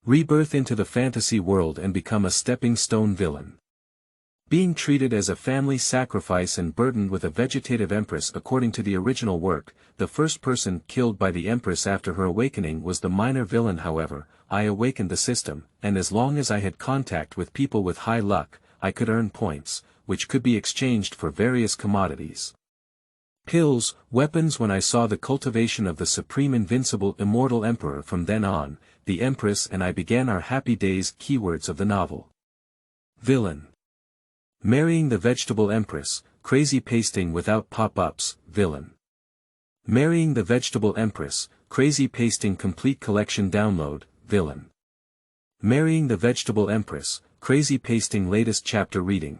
Rebirth into the fantasy world and become a stepping stone villain. Being treated as a family sacrifice and burdened with a vegetative Empress. According to the original work, the first person killed by the Empress after her awakening was the minor villain. However, I awakened the system, and as long as I had contact with people with high luck, I could earn points, which could be exchanged for various commodities. Pills, weapons. When I saw the cultivation of the supreme invincible immortal emperor, from then on, the Empress and I began our happy days. Keywords of the novel. Villain. Marrying the vegetable Empress, crazy pasting without pop-ups, villain. Marrying the vegetable Empress, crazy pasting complete collection download, villain. Marrying the vegetable Empress, crazy pasting latest chapter reading.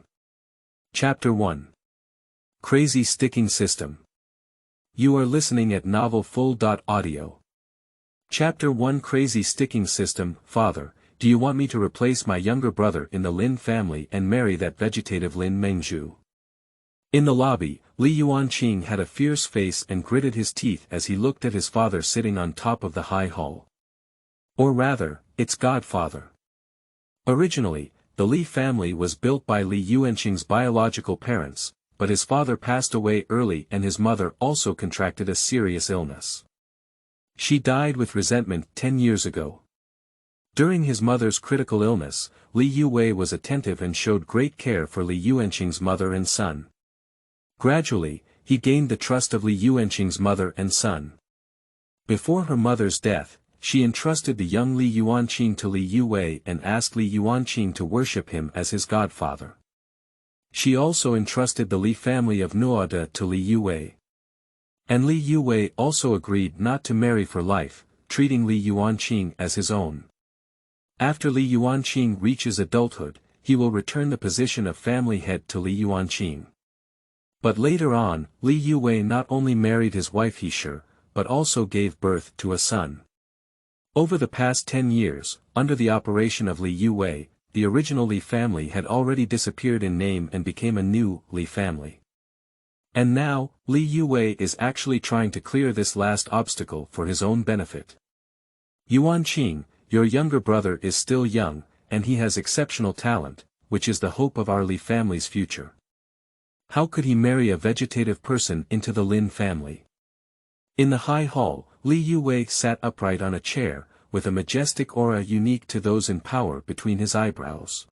Chapter 1. Crazy sticking system. You are listening at novelfull.audio. Chapter 1. Crazy sticking system. Father, do you want me to replace my younger brother in the Lin family and marry that vegetative Lin Mengzhu? In the lobby, Li Yuanqing had a fierce face and gritted his teeth as he looked at his father sitting on top of the high hall. Or rather, its godfather. Originally, the Li family was built by Li Yuanqing's biological parents, but his father passed away early and his mother also contracted a serious illness. She died with resentment 10 years ago. During his mother's critical illness, Li Yuwei was attentive and showed great care for Li Yuanqing's mother and son. Gradually, he gained the trust of Li Yuanqing's mother and son. Before her mother's death, she entrusted the young Li Yuanqing to Li Yuwei and asked Li Yuanqing to worship him as his godfather. She also entrusted the Li family of Nuada to Li Yuwei. And Li Yuwei also agreed not to marry for life, treating Li Yuanqing as his own. After Li Yuanqing reaches adulthood, he will return the position of family head to Li Yuanqing. But later on, Li Yuwei not only married his wife He, but also gave birth to a son. Over the past 10 years, under the operation of Li Yuwei, the original Li family had already disappeared in name and became a new Li family. And now, Li Yuwei is actually trying to clear this last obstacle for his own benefit. Yuanqing, your younger brother is still young, and he has exceptional talent, which is the hope of our Li family's future. How could he marry a vegetative person into the Lin family? In the high hall, Li Yuwei sat upright on a chair, with a majestic aura unique to those in power between his eyebrows.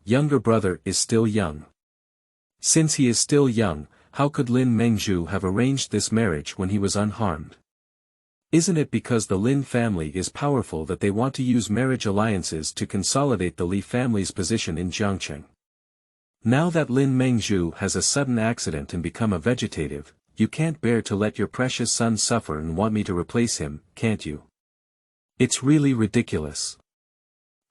Younger brother is still young. Since he is still young, how could Lin Mengzhu have arranged this marriage when he was unharmed? Isn't it because the Lin family is powerful that they want to use marriage alliances to consolidate the Li family's position in Jiangcheng? Now that Lin Mengzhu has a sudden accident and become a vegetative, you can't bear to let your precious son suffer and want me to replace him, can't you? It's really ridiculous.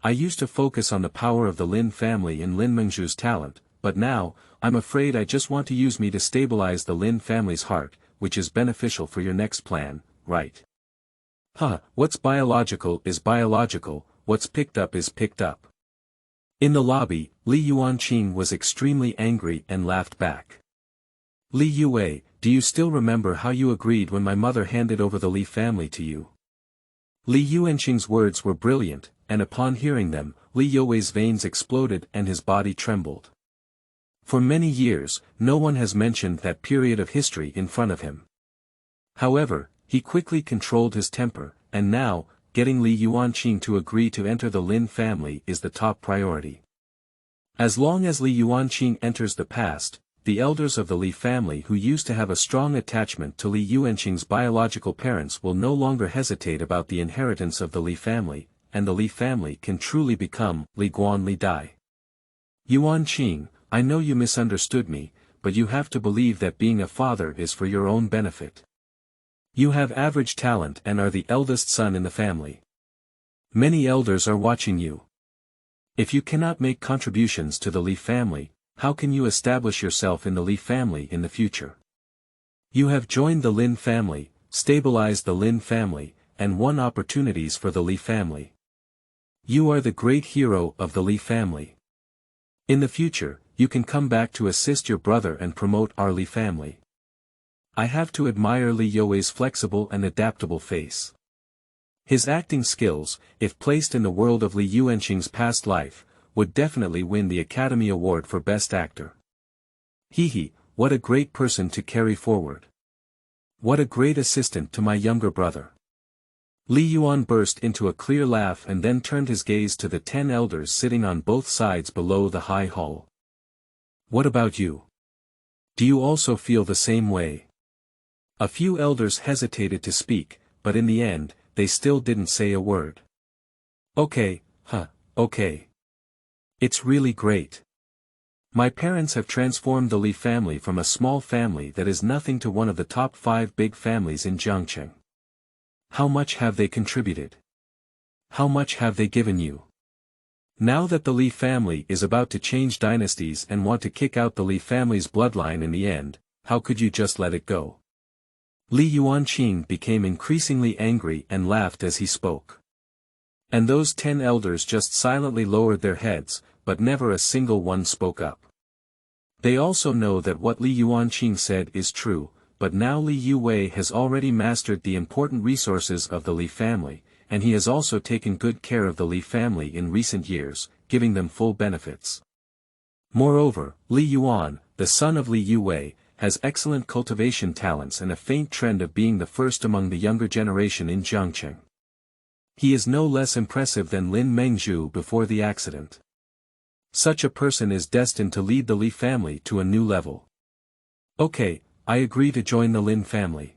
I used to focus on the power of the Lin family and Lin Mengzhu's talent, but now, I'm afraid I just want to use me to stabilize the Lin family's heart, which is beneficial for your next plan, right? What's biological is biological, what's picked up is picked up. In the lobby, Li Yuanqing was extremely angry and laughed back. Li Yuwei, do you still remember how you agreed when my mother handed over the Li family to you? Li Yuanqing's words were brilliant, and upon hearing them, Li Yuwei's veins exploded and his body trembled. For many years, no one has mentioned that period of history in front of him. However, he quickly controlled his temper, and now, getting Li Yuanqing to agree to enter the Lin family is the top priority. As long as Li Yuanqing enters the past, the elders of the Li family who used to have a strong attachment to Li Yuanqing's biological parents will no longer hesitate about the inheritance of the Li family, and the Li family can truly become Li Guan Li Dai. Yuanqing, I know you misunderstood me, but you have to believe that being a father is for your own benefit. You have average talent and are the eldest son in the family. Many elders are watching you. If you cannot make contributions to the Li family, how can you establish yourself in the Li family in the future? You have joined the Lin family, stabilized the Lin family, and won opportunities for the Li family. You are the great hero of the Li family. In the future, you can come back to assist your brother and promote our Li family. I have to admire Li Yuwei's flexible and adaptable face. His acting skills, if placed in the world of Li Yuanqing's past life, would definitely win the Academy Award for Best Actor. Hee, what a great person to carry forward. What a great assistant to my younger brother. Li Yuan burst into a clear laugh and then turned his gaze to the 10 elders sitting on both sides below the high hall. What about you? Do you also feel the same way? A few elders hesitated to speak, but in the end, they still didn't say a word. Okay. It's really great. My parents have transformed the Li family from a small family that is nothing to one of the top 5 big families in Yuanqing. How much have they contributed? How much have they given you? Now that the Li family is about to change dynasties and want to kick out the Li family's bloodline in the end, how could you just let it go? Li Yuanqing became increasingly angry and laughed as he spoke. And those 10 elders just silently lowered their heads, but never a single one spoke up. They also know that what Li Yuanqing said is true, but now Li Yuwei has already mastered the important resources of the Li family, and he has also taken good care of the Li family in recent years, giving them full benefits. Moreover, Li Yuan, the son of Li Yuwei, has excellent cultivation talents and a faint trend of being the first among the younger generation in Yuanqing. He is no less impressive than Lin Mengzhu before the accident. Such a person is destined to lead the Li family to a new level. Okay, I agree to join the Lin family.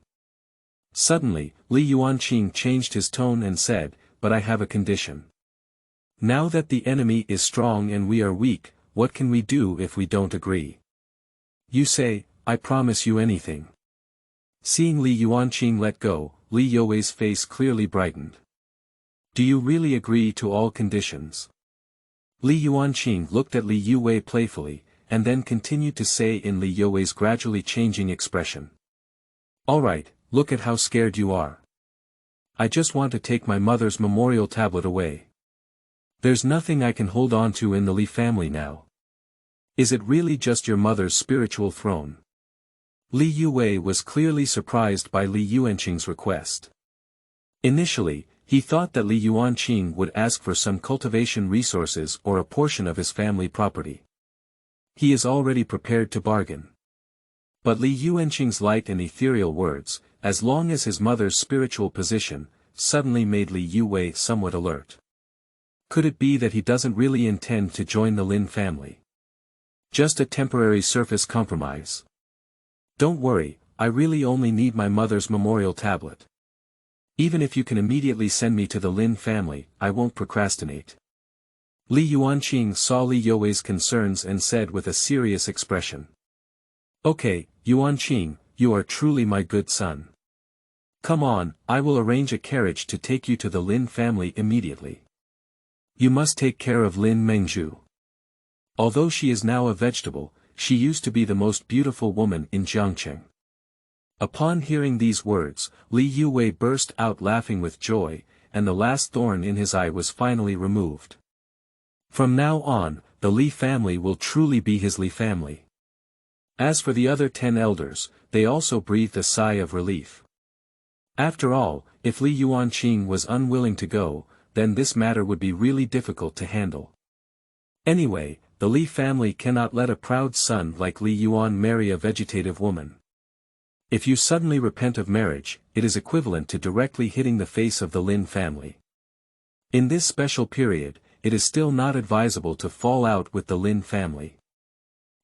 Suddenly, Li Yuanqing changed his tone and said, but I have a condition. Now that the enemy is strong and we are weak, what can we do if we don't agree? You say, I promise you anything. Seeing Li Yuanqing let go, Li Yuwei's face clearly brightened. Do you really agree to all conditions? Li Yuanqing looked at Li Yuwei playfully, and then continued to say in Li Yuwei's gradually changing expression. Alright, look at how scared you are. I just want to take my mother's memorial tablet away. There's nothing I can hold on to in the Li family now. Is it really just your mother's spiritual throne? Li Yuwei was clearly surprised by Li Yuanqing's request. Initially, he thought that Li Yuanqing would ask for some cultivation resources or a portion of his family property. He is already prepared to bargain. But Li Yuanqing's light and ethereal words, as long as his mother's spiritual position, suddenly made Li Yuwei somewhat alert. Could it be that he doesn't really intend to join the Lin family? Just a temporary surface compromise. Don't worry, I really only need my mother's memorial tablet. Even if you can immediately send me to the Lin family, I won't procrastinate. Li Yuanqing saw Li Yuwei's concerns and said with a serious expression. Okay, Yuanqing, you are truly my good son. Come on, I will arrange a carriage to take you to the Lin family immediately. You must take care of Lin Mengzhu. Although she is now a vegetable, she used to be the most beautiful woman in Yuanqing. Upon hearing these words, Li Yuwei burst out laughing with joy, and the last thorn in his eye was finally removed. From now on, the Li family will truly be his Li family. As for the other 10 elders, they also breathed a sigh of relief. After all, if Li Yuanqing was unwilling to go, then this matter would be really difficult to handle. Anyway, the Li family cannot let a proud son like Li Yuan marry a vegetative woman. If you suddenly repent of marriage, it is equivalent to directly hitting the face of the Lin family. In this special period, it is still not advisable to fall out with the Lin family.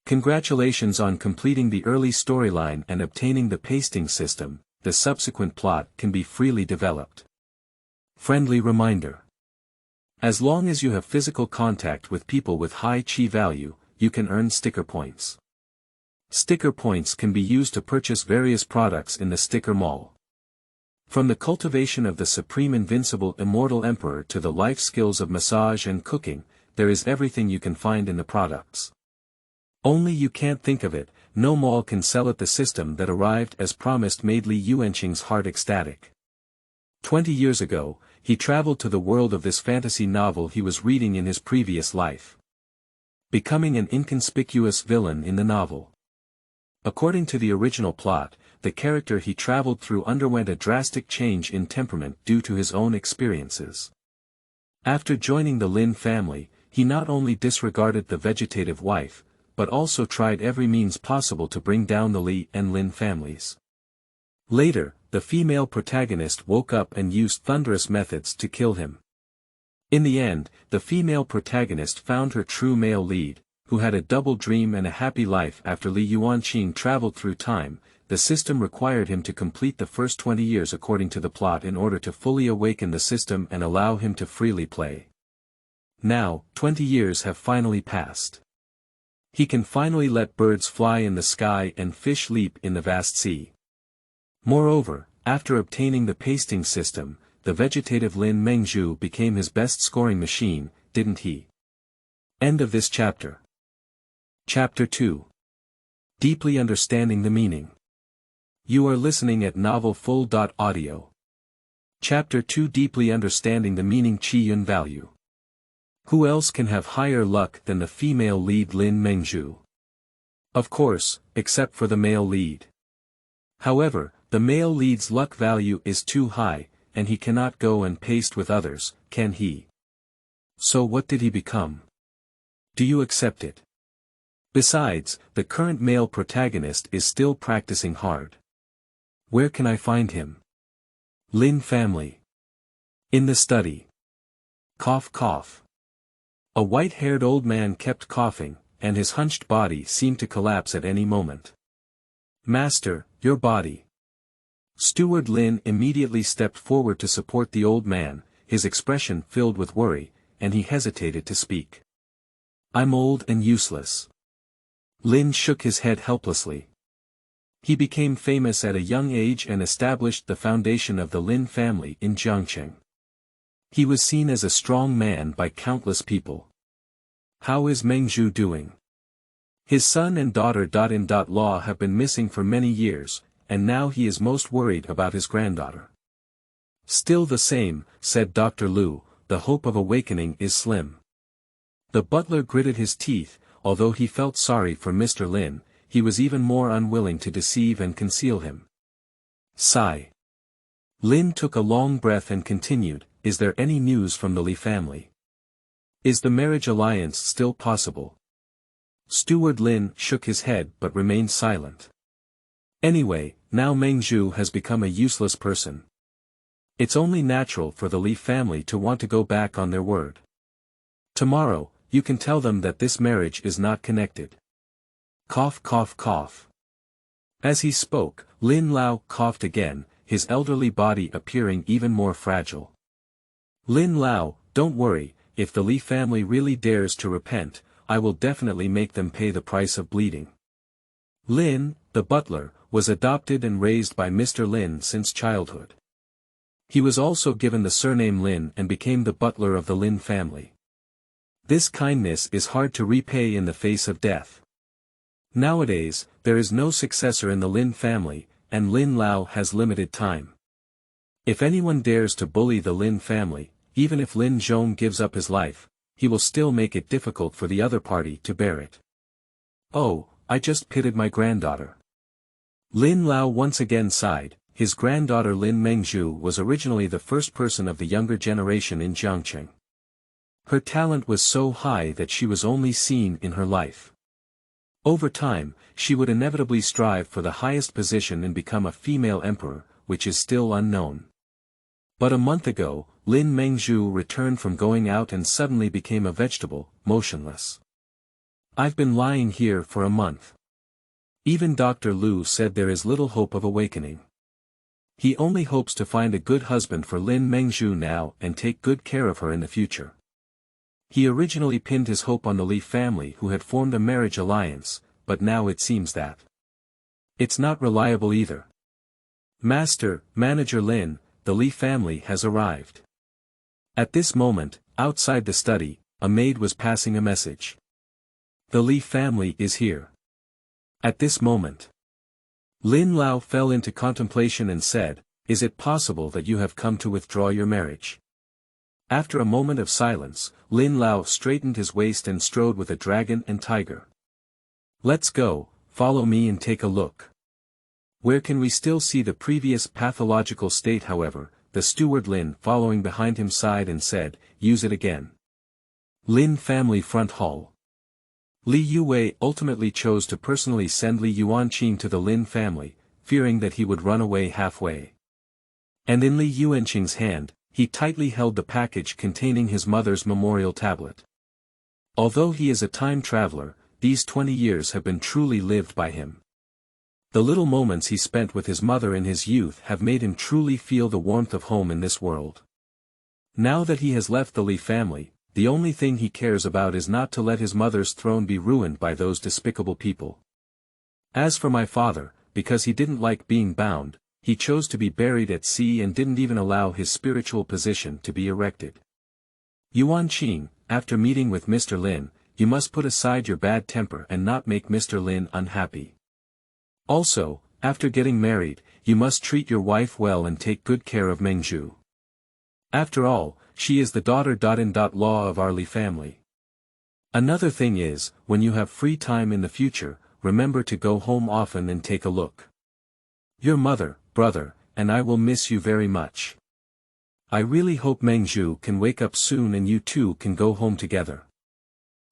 Congratulations on completing the early storyline and obtaining the pasting system, the subsequent plot can be freely developed. Friendly reminder. As long as you have physical contact with people with high chi value, you can earn sticker points. Sticker points can be used to purchase various products in the sticker mall. From the cultivation of the supreme invincible immortal emperor to the life skills of massage and cooking, there is everything you can find in the products. Only you can't think of it, no mall can sell it. The system that arrived as promised made Li Yuanqing's heart ecstatic. 20 years ago, he traveled to the world of this fantasy novel he was reading in his previous life. Becoming an inconspicuous villain in the novel. According to the original plot, the character he traveled through underwent a drastic change in temperament due to his own experiences. After joining the Lin family, he not only disregarded the vegetative wife, but also tried every means possible to bring down the Li and Lin families. Later, the female protagonist woke up and used thunderous methods to kill him. In the end, the female protagonist found her true male lead, who had a double dream and a happy life after Li Yuanqing traveled through time. The system required him to complete the first 20 years according to the plot in order to fully awaken the system and allow him to freely play. Now, 20 years have finally passed. He can finally let birds fly in the sky and fish leap in the vast sea. Moreover, after obtaining the pasting system, the vegetative Lin Mengzhu became his best scoring machine, didn't he? End of this chapter. Chapter 2. Deeply Understanding the Meaning. You are listening at novelfull.audio. Chapter 2. Deeply Understanding the Meaning. Qi Yun Value. Who else can have higher luck than the female lead Lin Mengzhu? Of course, except for the male lead. However, the male lead's luck value is too high, and he cannot go and paste with others, can he? So what did he become? Do you accept it? Besides, the current male protagonist is still practicing hard. Where can I find him? Lin family. In the study. Cough cough. A white-haired old man kept coughing, and his hunched body seemed to collapse at any moment. Master, your body. Steward Lin immediately stepped forward to support the old man, his expression filled with worry, and he hesitated to speak. I'm old and useless. Lin shook his head helplessly. He became famous at a young age and established the foundation of the Lin family in Yuanqing. He was seen as a strong man by countless people. How is Mengzhu doing? His son and daughter-in-law have been missing for many years, and now he is most worried about his granddaughter. Still the same, said Dr. Lu, the hope of awakening is slim. The butler gritted his teeth, although he felt sorry for Mr. Lin, he was even more unwilling to deceive and conceal him. Sigh. Lin took a long breath and continued, is there any news from the Li family? Is the marriage alliance still possible? Steward Lin shook his head but remained silent. Anyway, now Mengzhu has become a useless person. It's only natural for the Li family to want to go back on their word. Tomorrow, you can tell them that this marriage is not connected. Cough cough cough. As he spoke, Lin Lao coughed again, his elderly body appearing even more fragile. Lin Lao, don't worry, if the Li family really dares to repent, I will definitely make them pay the price of bleeding. Lin, the butler, was adopted and raised by Mr. Lin since childhood. He was also given the surname Lin and became the butler of the Lin family. This kindness is hard to repay in the face of death. Nowadays, there is no successor in the Lin family, and Lin Lao has limited time. If anyone dares to bully the Lin family, even if Lin Zhong gives up his life, he will still make it difficult for the other party to bear it. Oh, I just pitied my granddaughter. Lin Lao once again sighed. His granddaughter Lin Mengzhu was originally the first person of the younger generation in Yuanqing. Her talent was so high that she was only seen in her life. Over time, she would inevitably strive for the highest position and become a female emperor, which is still unknown. But a month ago, Lin Mengzhu returned from going out and suddenly became a vegetable, motionless. I've been lying here for a month. Even Dr. Lu said there is little hope of awakening. He only hopes to find a good husband for Lin Mengzhu now and take good care of her in the future. He originally pinned his hope on the Li family who had formed a marriage alliance, but now it seems that it's not reliable either. Master, Manager Lin, the Li family has arrived. At this moment, outside the study, a maid was passing a message. The Li family is here. At this moment, Lin Lao fell into contemplation and said, is it possible that you have come to withdraw your marriage? After a moment of silence, Lin Lao straightened his waist and strode with a dragon and tiger. Let's go, follow me and take a look. Where can we still see the previous pathological state however, the steward Lin following behind him sighed and said, use it again. Lin family front hall. Li Yuwei ultimately chose to personally send Li Yuanqing to the Lin family, fearing that he would run away halfway. And in Li Yuanqing's hand, he tightly held the package containing his mother's memorial tablet. Although he is a time traveler, these 20 years have been truly lived by him. The little moments he spent with his mother in his youth have made him truly feel the warmth of home in this world. Now that he has left the Li family, the only thing he cares about is not to let his mother's throne be ruined by those despicable people. As for my father, because he didn't like being bound, he chose to be buried at sea and didn't even allow his spiritual position to be erected. Yuanqing, after meeting with Mr. Lin, you must put aside your bad temper and not make Mr. Lin unhappy. Also, after getting married, you must treat your wife well and take good care of Mengzhu. After all, she is the daughter-in-law of our Li family. Another thing is, when you have free time in the future, remember to go home often and take a look. Your mother, brother, and I will miss you very much. I really hope Mengzhu can wake up soon and you two can go home together.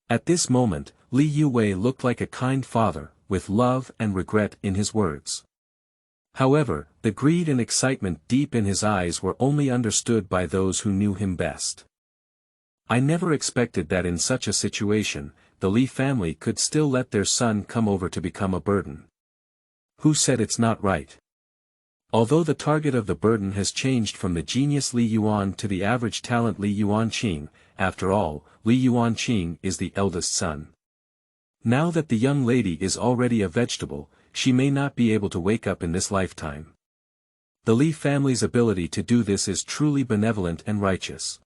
At this moment, Li Yuwei looked like a kind father, with love and regret in his words. However, the greed and excitement deep in his eyes were only understood by those who knew him best. I never expected that in such a situation, the Li family could still let their son come over to become a burden. Who said it's not right? Although the target of the burden has changed from the genius Li Yuan to the average talent Li Yuanqing, after all, Li Yuanqing is the eldest son. Now that the young lady is already a vegetable, she may not be able to wake up in this lifetime. The Li family's ability to do this is truly benevolent and righteous.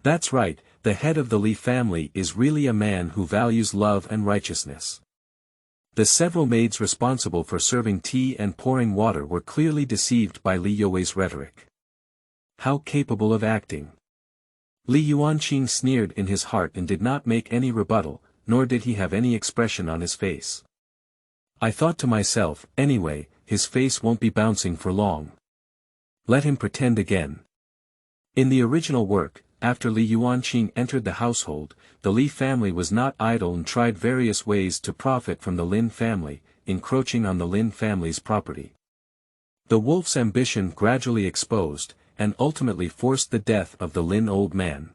That's right, the head of the Li family is really a man who values love and righteousness. The several maids responsible for serving tea and pouring water were clearly deceived by Li Yuwei's rhetoric. How capable of acting! Li Yuanqing sneered in his heart and did not make any rebuttal, nor did he have any expression on his face. I thought to myself, anyway, his face won't be bouncing for long. Let him pretend again. In the original work, after Li Yuanqing entered the household, the Li family was not idle and tried various ways to profit from the Lin family, encroaching on the Lin family's property. The wolf's ambition gradually exposed, and ultimately forced the death of the Lin old man.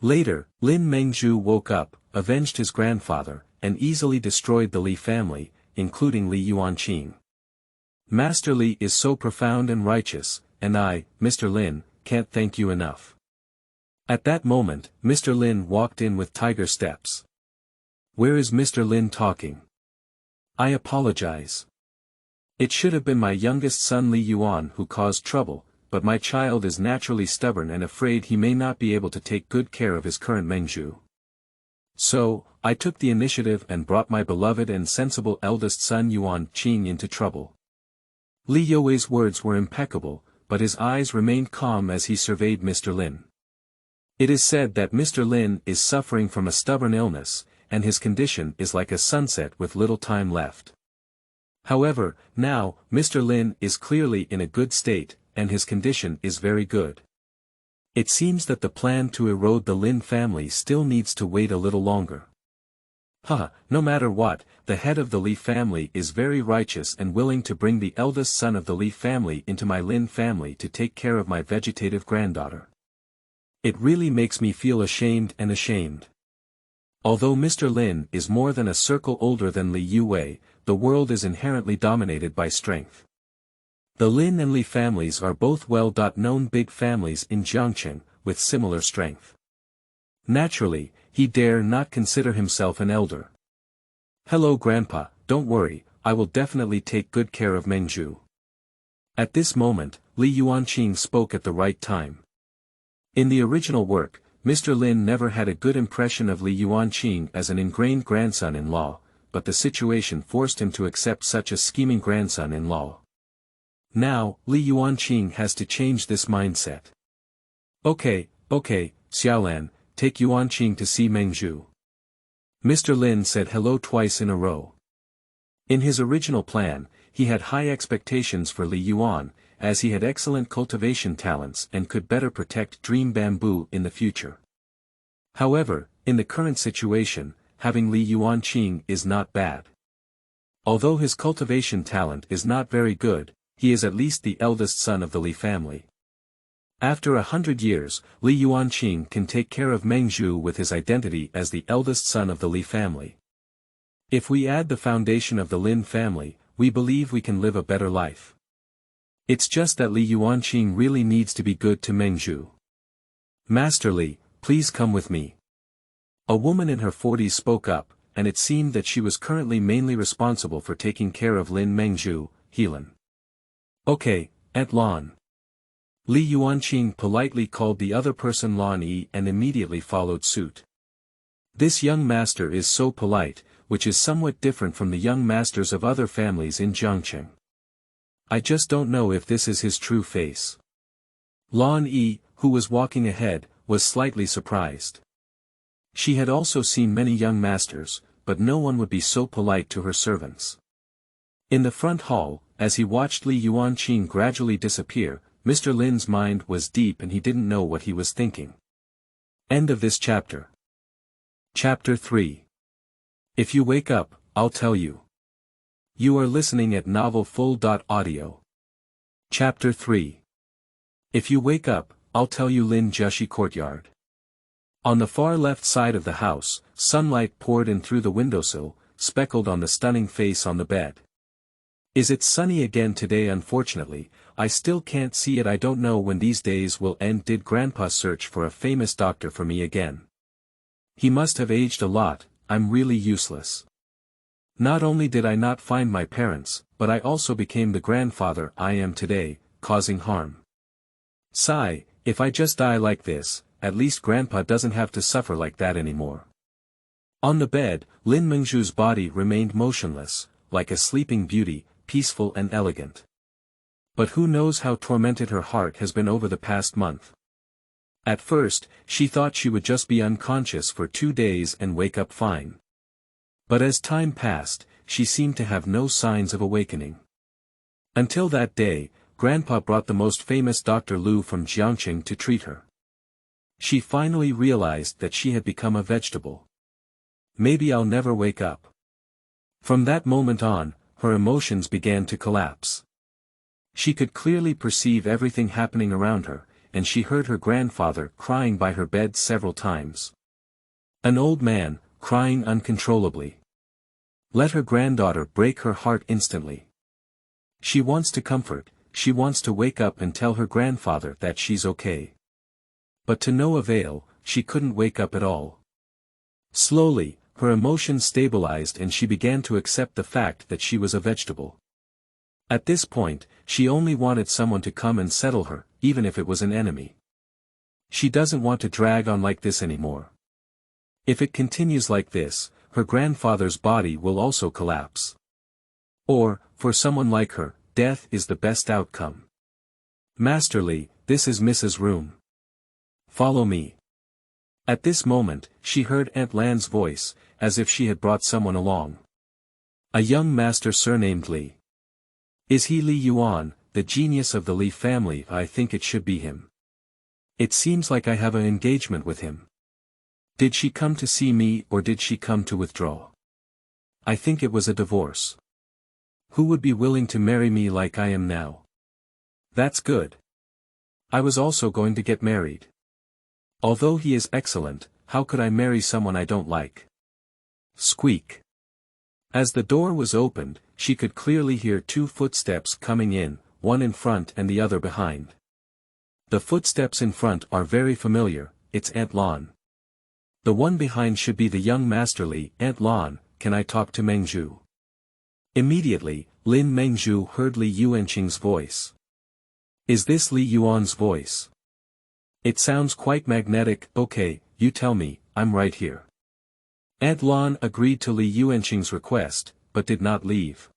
Later, Lin Mengzhu woke up, avenged his grandfather, and easily destroyed the Li family, including Li Yuanqing. Master Li is so profound and righteous, and I, Mr. Lin, can't thank you enough. At that moment, Mr. Lin walked in with tiger steps. Where is Mr. Lin talking? I apologize. It should have been my youngest son Li Yuan who caused trouble, but my child is naturally stubborn and afraid he may not be able to take good care of his current Mengzhu. So, I took the initiative and brought my beloved and sensible eldest son Yuanqing into trouble. Li Yuwei's words were impeccable, but his eyes remained calm as he surveyed Mr. Lin. It is said that Mr. Lin is suffering from a stubborn illness, and his condition is like a sunset with little time left. However, now, Mr. Lin is clearly in a good state, and his condition is very good. It seems that the plan to erode the Lin family still needs to wait a little longer. No matter what, the head of the Li family is very righteous and willing to bring the eldest son of the Li family into my Lin family to take care of my vegetative granddaughter. It really makes me feel ashamed. Although Mr. Lin is more than a circle older than Li Yuwei, the world is inherently dominated by strength. The Lin and Li families are both well-known big families in Yuanqing, with similar strength. Naturally, he dare not consider himself an elder. Hello Grandpa, don't worry, I will definitely take good care of Mengzhu. At this moment, Li Yuanqing spoke at the right time. In the original work, Mr. Lin never had a good impression of Li Yuanqing as an ingrained grandson-in-law, but the situation forced him to accept such a scheming grandson-in-law. Now, Li Yuanqing has to change this mindset. Okay, Xiaolan, take Yuanqing to see Mengzhu. Mr. Lin said hello twice in a row. In his original plan, he had high expectations for Li Yuan, as he had excellent cultivation talents and could better protect dream bamboo in the future. However, in the current situation, having Li Yuanqing is not bad. Although his cultivation talent is not very good, he is at least the eldest son of the Li family. After 100 years, Li Yuanqing can take care of Meng Zhu with his identity as the eldest son of the Li family. If we add the foundation of the Lin family, we believe we can live a better life. It's just that Li Yuanqing really needs to be good to Meng Zhu. Master Li, please come with me. A woman in her 40s spoke up, and it seemed that she was currently mainly responsible for taking care of Lin Meng Zhu, Helan. Okay, Aunt Lan. Li Yuanqing politely called the other person Lan Yi and immediately followed suit. This young master is so polite, which is somewhat different from the young masters of other families in Jiangqing. I just don't know if this is his true face. Lan Yi, who was walking ahead, was slightly surprised. She had also seen many young masters, but no one would be so polite to her servants. In the front hall, as he watched Li Yuanqing gradually disappear, Mr. Lin's mind was deep and he didn't know what he was thinking. End of this chapter. Chapter 3. If you wake up, I'll tell you. You are listening at novelfull.audio. Chapter 3. If you wake up, I'll tell you. Lin Jushi Courtyard. On the far left side of the house, sunlight poured in through the windowsill, speckled on the stunning face on the bed. Is it sunny again today? Unfortunately, I still can't see it. I don't know when these days will end. Did Grandpa search for a famous doctor for me again? He must have aged a lot. I'm really useless. Not only did I not find my parents, but I also became the grandfather I am today, causing harm. Sigh, if I just die like this, at least Grandpa doesn't have to suffer like that anymore. On the bed, Lin Mengzhu's body remained motionless, like a sleeping beauty, peaceful and elegant. But who knows how tormented her heart has been over the past month. At first, she thought she would just be unconscious for 2 days and wake up fine. But as time passed, she seemed to have no signs of awakening. Until that day, Grandpa brought the most famous Dr. Lu from Jiangqing to treat her. She finally realized that she had become a vegetable. Maybe I'll never wake up. From that moment on, her emotions began to collapse. She could clearly perceive everything happening around her, and she heard her grandfather crying by her bed several times. An old man, crying uncontrollably. Let her granddaughter break her heart instantly. She wants to comfort, she wants to wake up and tell her grandfather that she's okay. But to no avail, she couldn't wake up at all. Slowly, her emotions stabilized and she began to accept the fact that she was a vegetable. At this point, she only wanted someone to come and settle her, even if it was an enemy. She doesn't want to drag on like this anymore. If it continues like this, her grandfather's body will also collapse. Or, for someone like her, death is the best outcome. Master Li, this is Mrs. Room. Follow me. At this moment, she heard Aunt Lan's voice, as if she had brought someone along. A young master surnamed Li. Is he Li Yuan, the genius of the Li family? I think it should be him. It seems like I have an engagement with him. Did she come to see me or did she come to withdraw? I think it was a divorce. Who would be willing to marry me like I am now? That's good. I was also going to get married. Although he is excellent, how could I marry someone I don't like? Squeak. As the door was opened, she could clearly hear 2 footsteps coming in, one in front and the other behind. The footsteps in front are very familiar, it's Aunt Lan. The one behind should be the young Master Li. Aunt Lan, can I talk to Meng Zhu? Immediately, Lin Meng Zhu heard Li Yuanqing's voice. Is this Li Yuan's voice? It sounds quite magnetic. Okay, you tell me, I'm right here. Aunt Lan agreed to Li Yuanqing's request, but did not leave.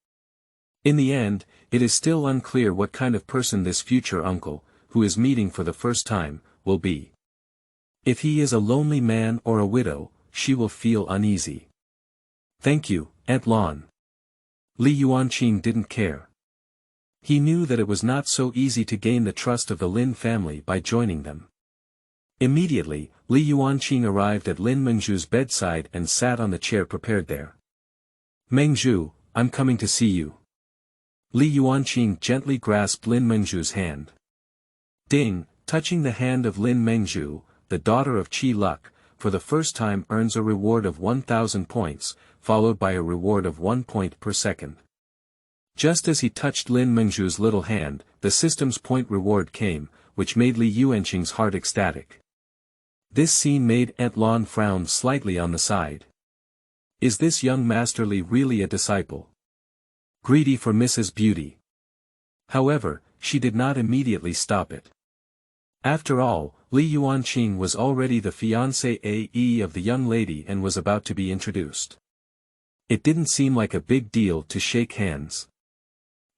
In the end, it is still unclear what kind of person this future uncle, who is meeting for the first time, will be. If he is a lonely man or a widow, she will feel uneasy. Thank you, Aunt Lan. Li Yuanqing didn't care. He knew that it was not so easy to gain the trust of the Lin family by joining them. Immediately, Li Yuanqing arrived at Lin Mengzhu's bedside and sat on the chair prepared there. "Mengzhu, I'm coming to see you." Li Yuanqing gently grasped Lin Mengzhu's hand. Ding, touching the hand of Lin Mengzhu, the daughter of Qi Luck, for the first time earns a reward of 1,000 points, followed by a reward of 1 point per second. Just as he touched Lin Mengzhu's little hand, the system's point reward came, which made Li Yuanqing's heart ecstatic. This scene made Aunt Lan frown slightly on the side. Is this young Master Li really a disciple? Greedy for Mrs. Beauty. However, she did not immediately stop it. After all, Li Yuanqing was already the fiancé of the young lady and was about to be introduced. It didn't seem like a big deal to shake hands.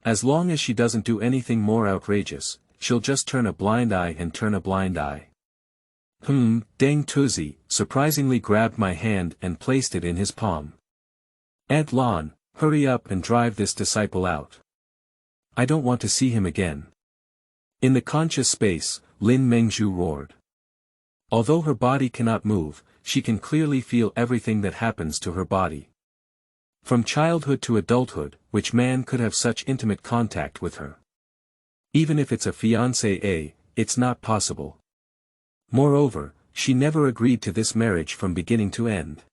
As long as she doesn't do anything more outrageous, she'll just turn a blind eye and turn a blind eye. Deng Tuzi surprisingly grabbed my hand and placed it in his palm. Aunt Lan, hurry up and drive this disciple out. I don't want to see him again. In the conscious space, Lin Mengzhu roared. Although her body cannot move, she can clearly feel everything that happens to her body. From childhood to adulthood, which man could have such intimate contact with her? Even if it's a fiancé, it's not possible. Moreover, she never agreed to this marriage from beginning to end.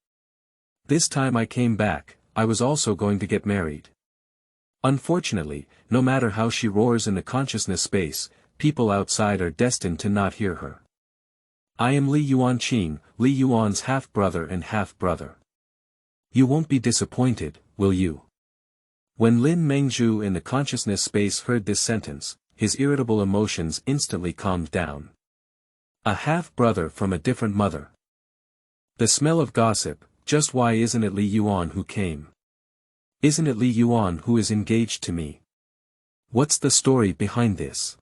This time I came back, I was also going to get married. Unfortunately, no matter how she roars in the consciousness space, people outside are destined to not hear her. I am Li Yuanqing, Li Yuan's half-brother and half-brother. You won't be disappointed, will you? When Lin Mengzhu in the consciousness space heard this sentence, his irritable emotions instantly calmed down. A half-brother from a different mother. The smell of gossip, just why isn't it Li Yuan who came? Isn't it Li Yuan who is engaged to me? What's the story behind this?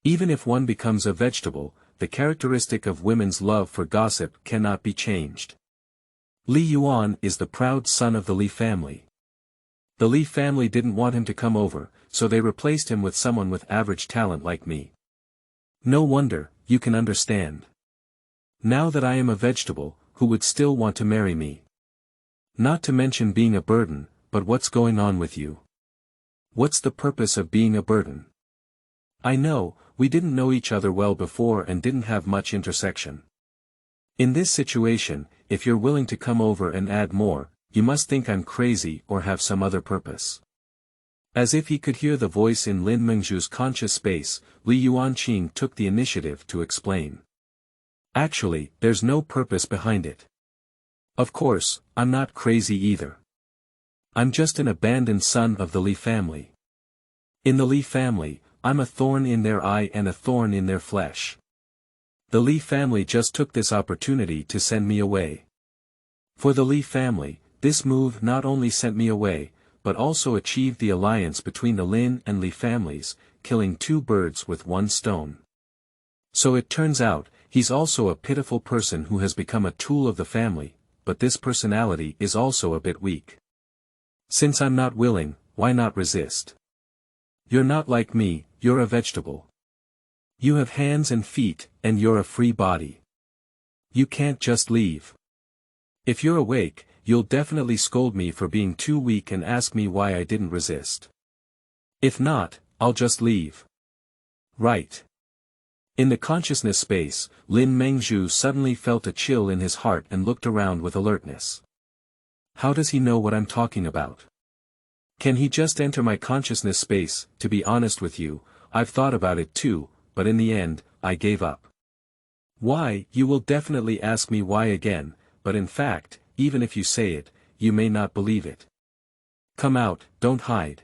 Even if one becomes a vegetable, the characteristic of women's love for gossip cannot be changed. Li Yuan is the proud son of the Li family. The Li family didn't want him to come over, so they replaced him with someone with average talent like me. No wonder, you can understand. Now that I am a vegetable, who would still want to marry me? Not to mention being a burden, but what's going on with you? What's the purpose of being a burden? I know, we didn't know each other well before and didn't have much intersection. In this situation, if you're willing to come over and add more, you must think I'm crazy or have some other purpose. As if he could hear the voice in Lin Mengzhu's conscious space, Li Yuanqing took the initiative to explain. Actually, there's no purpose behind it. Of course, I'm not crazy either. I'm just an abandoned son of the Li family. In the Li family, I'm a thorn in their eye and a thorn in their flesh. The Li family just took this opportunity to send me away. For the Li family, this move not only sent me away, but also achieved the alliance between the Lin and Li families, killing two birds with one stone. So it turns out, he's also a pitiful person who has become a tool of the family, but this personality is also a bit weak. Since I'm not willing, why not resist? You're not like me, you're a vegetable. You have hands and feet, and you're a free body. You can't just leave. If you're awake, you'll definitely scold me for being too weak and ask me why I didn't resist. If not, I'll just leave. Right. In the consciousness space, Lin Mengzhu suddenly felt a chill in his heart and looked around with alertness. How does he know what I'm talking about? Can he just enter my consciousness space? To be honest with you, I've thought about it too, but in the end, I gave up. Why? You will definitely ask me why again, but in fact, even if you say it, you may not believe it. Come out, don't hide.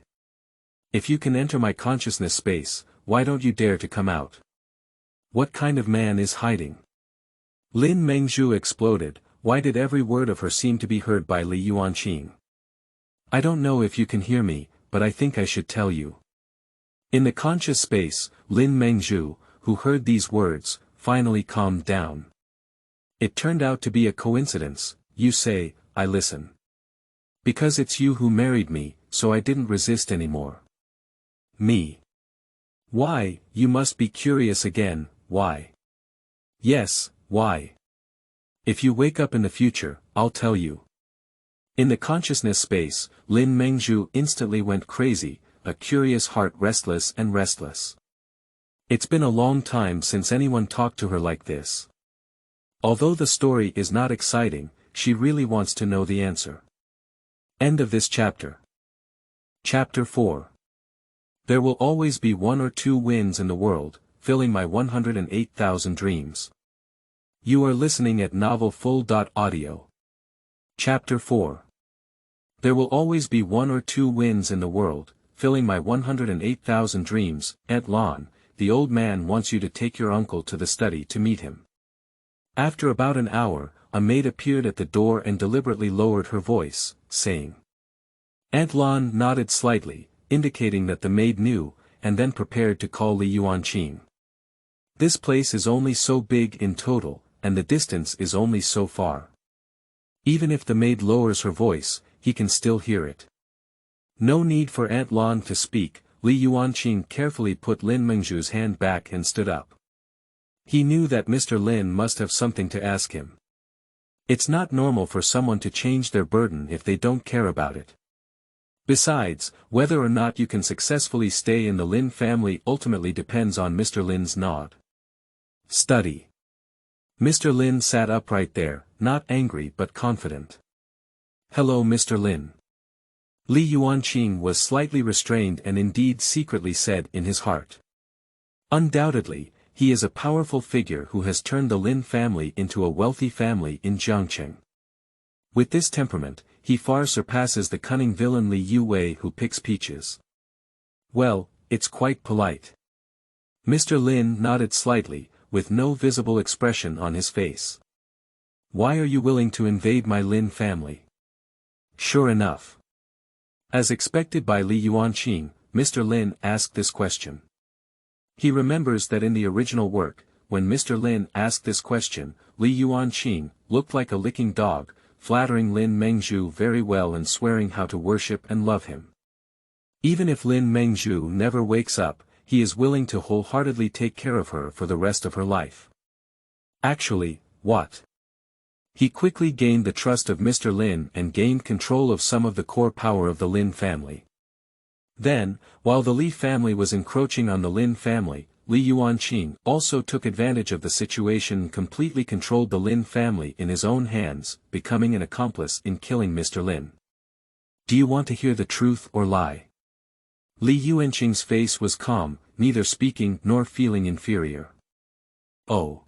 If you can enter my consciousness space, why don't you dare to come out? What kind of man is hiding? Lin Mengzhu exploded. Why did every word of her seem to be heard by Li Yuanqing? I don't know if you can hear me, but I think I should tell you. In the conscious space, Lin Mengzhu, who heard these words, finally calmed down. It turned out to be a coincidence. You say, I listen. Because it's you who married me, so I didn't resist anymore. Me. Why, you must be curious again, why? Yes, why? If you wake up in the future, I'll tell you. In the consciousness space, Lin Mengzhu instantly went crazy, a curious heart restless and restless. It's been a long time since anyone talked to her like this. Although the story is not exciting, she really wants to know the answer. End of this chapter. Chapter 4. There will always be one or two winds in the world, filling my 108,000 dreams. You are listening at novelfull.audio. Chapter 4. There will always be one or two winds in the world, filling my 108,000 dreams. Aunt Lan, the old man wants you to take your uncle to the study to meet him. After about an hour, a maid appeared at the door and deliberately lowered her voice, saying. Aunt Lan nodded slightly, indicating that the maid knew, and then prepared to call Li Yuanqing. This place is only so big in total, and the distance is only so far. Even if the maid lowers her voice, he can still hear it. No need for Aunt Lan to speak. Li Yuanqing carefully put Lin Mengzhu's hand back and stood up. He knew that Mr. Lin must have something to ask him. It's not normal for someone to change their burden if they don't care about it. Besides, whether or not you can successfully stay in the Lin family ultimately depends on Mr. Lin's nod. Study. Mr. Lin sat upright there, not angry but confident. Hello Mr. Lin. Li Yuanqing was slightly restrained and indeed secretly said in his heart. Undoubtedly, he is a powerful figure who has turned the Lin family into a wealthy family in Jiangqing. With this temperament, he far surpasses the cunning villain Li Yuwei who picks peaches. Well, it's quite polite. Mr. Lin nodded slightly, with no visible expression on his face. Why are you willing to invade my Lin family? Sure enough. As expected by Li Yuanqing, Mr. Lin asked this question. He remembers that in the original work, when Mr. Lin asked this question, Li Yuanqing looked like a licking dog, flattering Lin Mengzhu very well and swearing how to worship and love him. Even if Lin Mengzhu never wakes up, he is willing to wholeheartedly take care of her for the rest of her life. Actually, what? He quickly gained the trust of Mr. Lin and gained control of some of the core power of the Lin family. Then, while the Li family was encroaching on the Lin family, Li Yuanqing also took advantage of the situation and completely controlled the Lin family in his own hands, becoming an accomplice in killing Mr. Lin. Do you want to hear the truth or lie? Li Yuanqing's face was calm, neither speaking nor feeling inferior. Oh.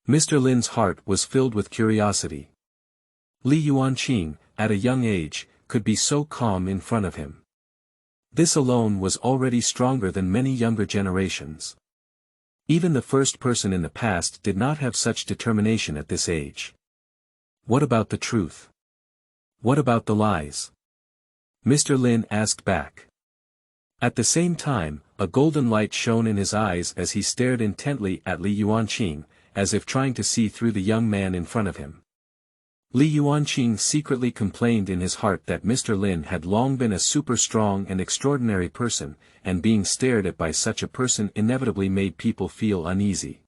Mr. Lin's heart was filled with curiosity. Li Yuanqing, at a young age, could be so calm in front of him. This alone was already stronger than many younger generations. Even the first person in the past did not have such determination at this age. What about the truth? What about the lies? Mr. Lin asked back. At the same time, a golden light shone in his eyes as he stared intently at Li Yuanqing, as if trying to see through the young man in front of him. Li Yuanqing secretly complained in his heart that Mr. Lin had long been a super strong and extraordinary person, and being stared at by such a person inevitably made people feel uneasy.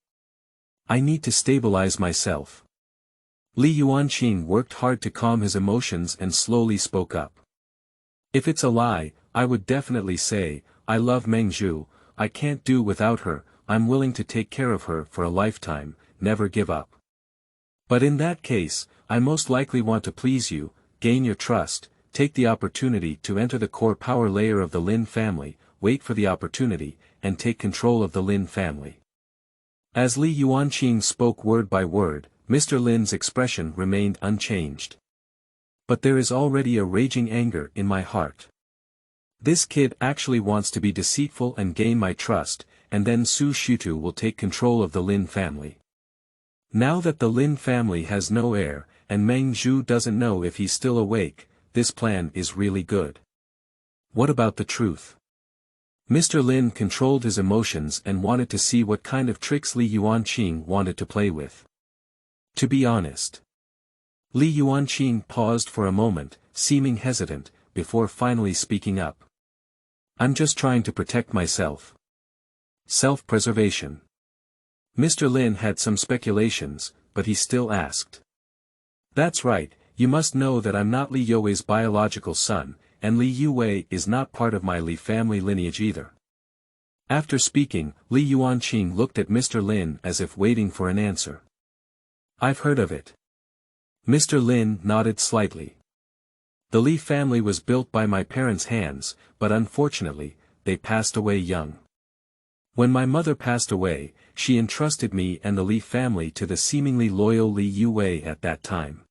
I need to stabilize myself. Li Yuanqing worked hard to calm his emotions and slowly spoke up. If it's a lie, I would definitely say, I love Mengzhu, I can't do without her, I'm willing to take care of her for a lifetime, never give up. But in that case, I most likely want to please you, gain your trust, take the opportunity to enter the core power layer of the Lin family, wait for the opportunity, and take control of the Lin family. As Li Yuanqing spoke word by word, Mr. Lin's expression remained unchanged. But there is already a raging anger in my heart. This kid actually wants to be deceitful and gain my trust, and then Su Shutu will take control of the Lin family. Now that the Lin family has no heir, and Meng Zhu doesn't know if he's still awake, this plan is really good. What about the truth? Mr. Lin controlled his emotions and wanted to see what kind of tricks Li Yuanqing wanted to play with. To be honest. Li Yuanqing paused for a moment, seeming hesitant, before finally speaking up. I'm just trying to protect myself. Self-preservation. Mr. Lin had some speculations, but he still asked. That's right, you must know that I'm not Li Yue's biological son, and Li Yue is not part of my Li family lineage either. After speaking, Li Yuanqing looked at Mr. Lin as if waiting for an answer. I've heard of it. Mr. Lin nodded slightly. The Li family was built by my parents' hands, but unfortunately, they passed away young. When my mother passed away, she entrusted me and the Li family to the seemingly loyal Li Yue at that time.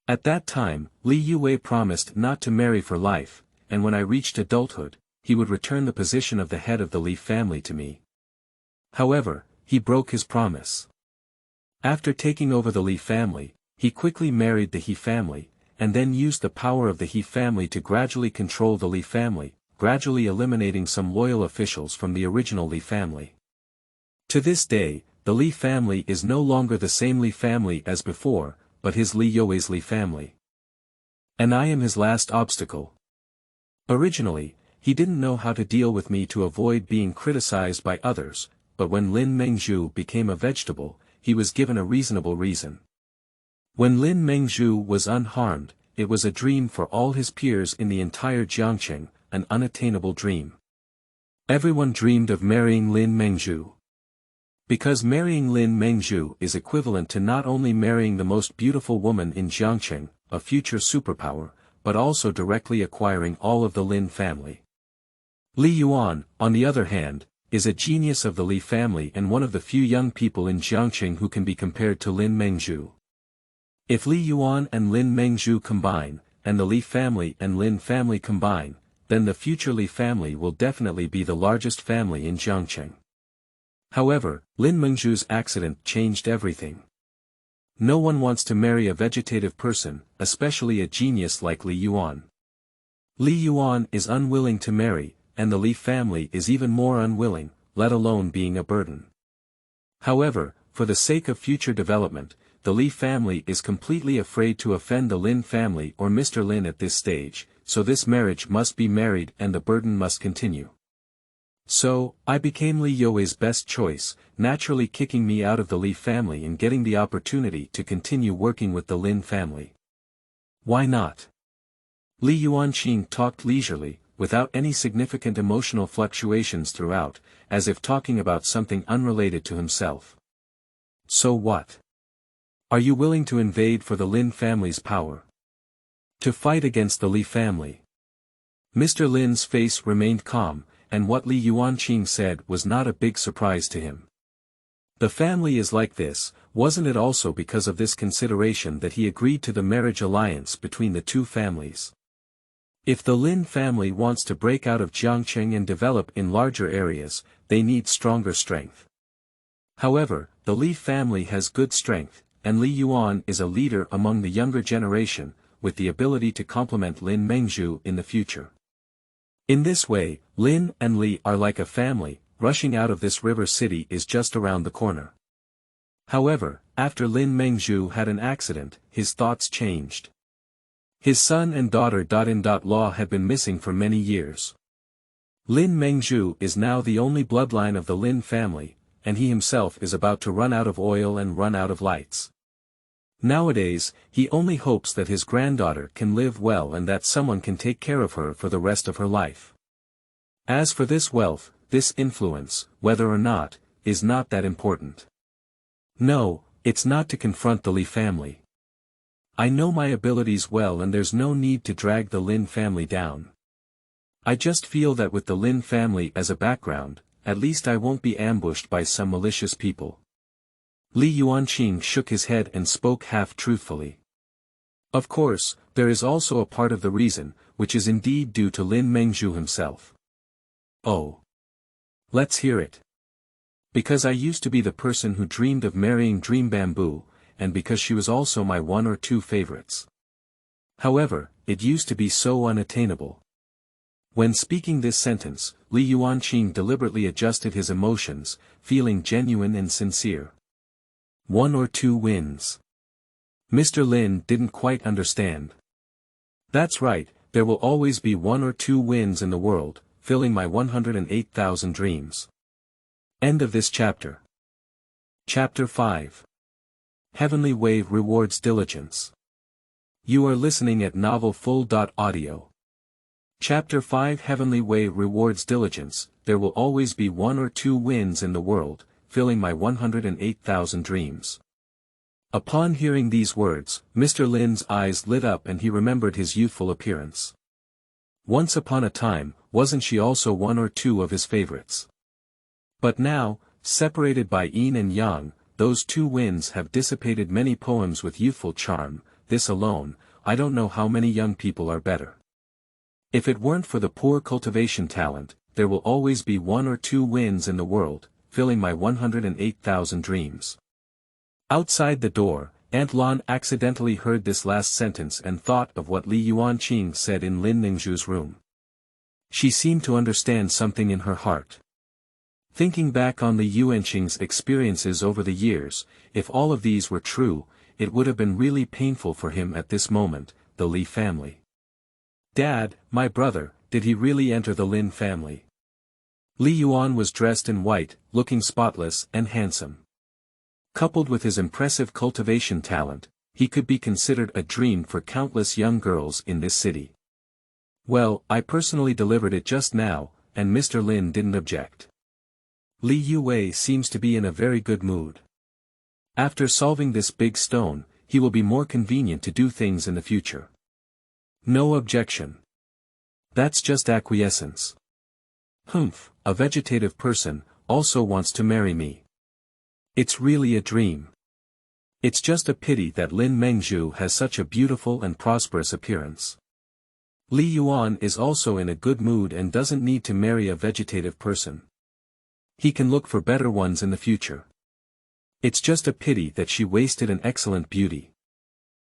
At that time, Li Yue promised not to marry for life, and when I reached adulthood, he would return the position of the head of the Li family to me. However, he broke his promise. After taking over the Li family, he quickly married the He family, and then used the power of the He family to gradually control the Li family, gradually eliminating some loyal officials from the original Li family. To this day, the Li family is no longer the same Li family as before, but his Li Yue's Li family. And I am his last obstacle. Originally, he didn't know how to deal with me to avoid being criticized by others, but when Lin Mengzhu became a vegetable, he was given a reasonable reason. When Lin Mengzhu was unharmed, it was a dream for all his peers in the entire Jiangqing, an unattainable dream. Everyone dreamed of marrying Lin Mengzhu. Because marrying Lin Mengzhu is equivalent to not only marrying the most beautiful woman in Jiangqing, a future superpower, but also directly acquiring all of the Lin family. Li Yuan, on the other hand, is a genius of the Li family and one of the few young people in Jiangqing who can be compared to Lin Mengzhu. If Li Yuan and Lin Mengzhu combine, and the Li family and Lin family combine, then the future Li family will definitely be the largest family in Jiangqing. However, Lin Mengzhu's accident changed everything. No one wants to marry a vegetative person, especially a genius like Li Yuan. Li Yuan is unwilling to marry, and the Li family is even more unwilling, let alone being a burden. However, for the sake of future development, the Li family is completely afraid to offend the Lin family or Mr. Lin at this stage, so this marriage must be married and the burden must continue. So, I became Li Yue's best choice, naturally kicking me out of the Li family and getting the opportunity to continue working with the Lin family. Why not? Li Yuanqing talked leisurely, without any significant emotional fluctuations throughout, as if talking about something unrelated to himself. So what? Are you willing to invade for the Lin family's power? To fight against the Li family? Mr. Lin's face remained calm, and what Li Yuanqing said was not a big surprise to him. The family is like this, wasn't it also because of this consideration that he agreed to the marriage alliance between the two families? If the Lin family wants to break out of Jiangqing and develop in larger areas, they need stronger strength. However, the Li family has good strength, and Li Yuan is a leader among the younger generation, with the ability to complement Lin Mengzhu in the future. In this way, Lin and Li are like a family, rushing out of this river city is just around the corner. However, after Lin Mengzhu had an accident, his thoughts changed. His son and daughter-in-law had been missing for many years. Lin Mengzhu is now the only bloodline of the Lin family, and he himself is about to run out of oil and run out of lights. Nowadays, he only hopes that his granddaughter can live well and that someone can take care of her for the rest of her life. As for this wealth, this influence, whether or not, is not that important. No, it's not to confront the Li family. I know my abilities well and there's no need to drag the Lin family down. I just feel that with the Lin family as a background, at least I won't be ambushed by some malicious people. Li Yuanqing shook his head and spoke half-truthfully. Of course, there is also a part of the reason, which is indeed due to Lin Mengzhu himself. Oh. Let's hear it. Because I used to be the person who dreamed of marrying Dream Bamboo, and because she was also my one or two favorites. However, it used to be so unattainable. When speaking this sentence, Li Yuanqing deliberately adjusted his emotions, feeling genuine and sincere. One or two wins. Mr. Lin didn't quite understand. That's right, there will always be one or two wins in the world, filling my 108,000 dreams. End of this chapter. Chapter 5. Heavenly Wave Rewards Diligence. You are listening at novelfull.audio. Chapter 5 Heavenly Wave Rewards Diligence. There will always be one or two wins in the world, filling my 108,000 dreams. Upon hearing these words, Mr. Lin's eyes lit up and he remembered his youthful appearance. Once upon a time, wasn't she also one or two of his favorites? But now, separated by yin and yang, those two winds have dissipated many poems with youthful charm. This alone, I don't know how many young people are better. If it weren't for the poor cultivation talent, there will always be one or two wins in the world, filling my 108,000 dreams. Outside the door, Aunt Lan accidentally heard this last sentence and thought of what Li Yuanqing said in Lin Ningzhu's room. She seemed to understand something in her heart. Thinking back on Li Yuanqing's experiences over the years, if all of these were true, it would have been really painful for him at this moment, the Li family. Dad, my brother, did he really enter the Lin family? Li Yuan was dressed in white, looking spotless and handsome. Coupled with his impressive cultivation talent, he could be considered a dream for countless young girls in this city. Well, I personally delivered it just now, and Mr. Lin didn't object. Li Yue seems to be in a very good mood. After solving this big stone, he will be more convenient to do things in the future. No objection. That's just acquiescence. Humph, a vegetative person, also wants to marry me. It's really a dream. It's just a pity that Lin Mengzhu has such a beautiful and prosperous appearance. Li Yuan is also in a good mood and doesn't need to marry a vegetative person. He can look for better ones in the future. It's just a pity that she wasted an excellent beauty.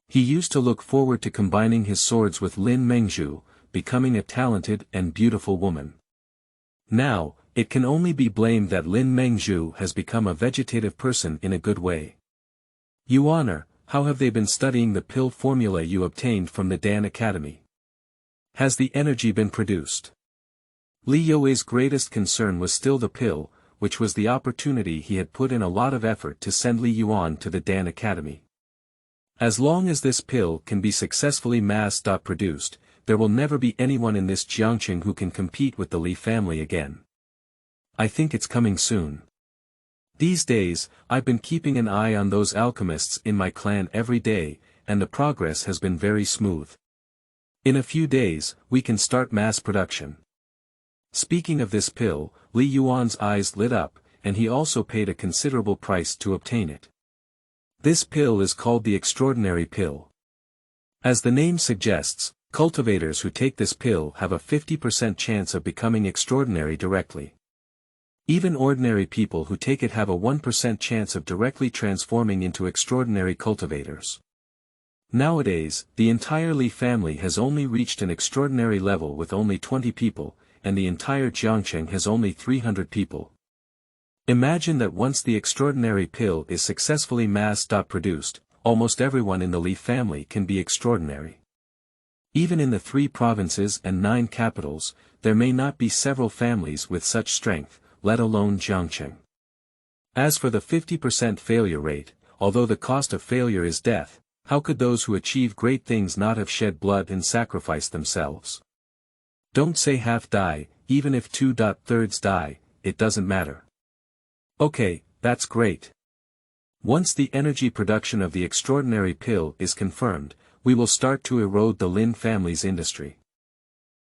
He used to look forward to combining his swords with Lin Mengzhu, becoming a talented and beautiful woman. Now, it can only be blamed that Lin Mengzhu has become a vegetative person in a good way. Yuaner, how have they been studying the pill formula you obtained from the Dan Academy? Has the energy been produced? Li Yue's greatest concern was still the pill, which was the opportunity he had put in a lot of effort to send Li Yuan to the Dan Academy. As long as this pill can be successfully mass-produced, there will never be anyone in this Jiangqing who can compete with the Li family again. I think it's coming soon. These days, I've been keeping an eye on those alchemists in my clan every day, and the progress has been very smooth. In a few days, we can start mass production. Speaking of this pill, Li Yuan's eyes lit up, and he also paid a considerable price to obtain it. This pill is called the Extraordinary Pill. As the name suggests, cultivators who take this pill have a 50% chance of becoming extraordinary directly. Even ordinary people who take it have a 1% chance of directly transforming into extraordinary cultivators. Nowadays, the entire Li family has only reached an extraordinary level with only 20 people, and the entire Jiangqing has only 300 people. Imagine that once the extraordinary pill is successfully mass-produced, almost everyone in the Li family can be extraordinary. Even in the 3 provinces and 9 capitals, there may not be several families with such strength, let alone Jiangqing. As for the 50% failure rate, although the cost of failure is death, how could those who achieve great things not have shed blood and sacrificed themselves? Don't say half die, even if 2/3 die, it doesn't matter. Okay, that's great. Once the energy production of the extraordinary pill is confirmed, we will start to erode the Lin family's industry.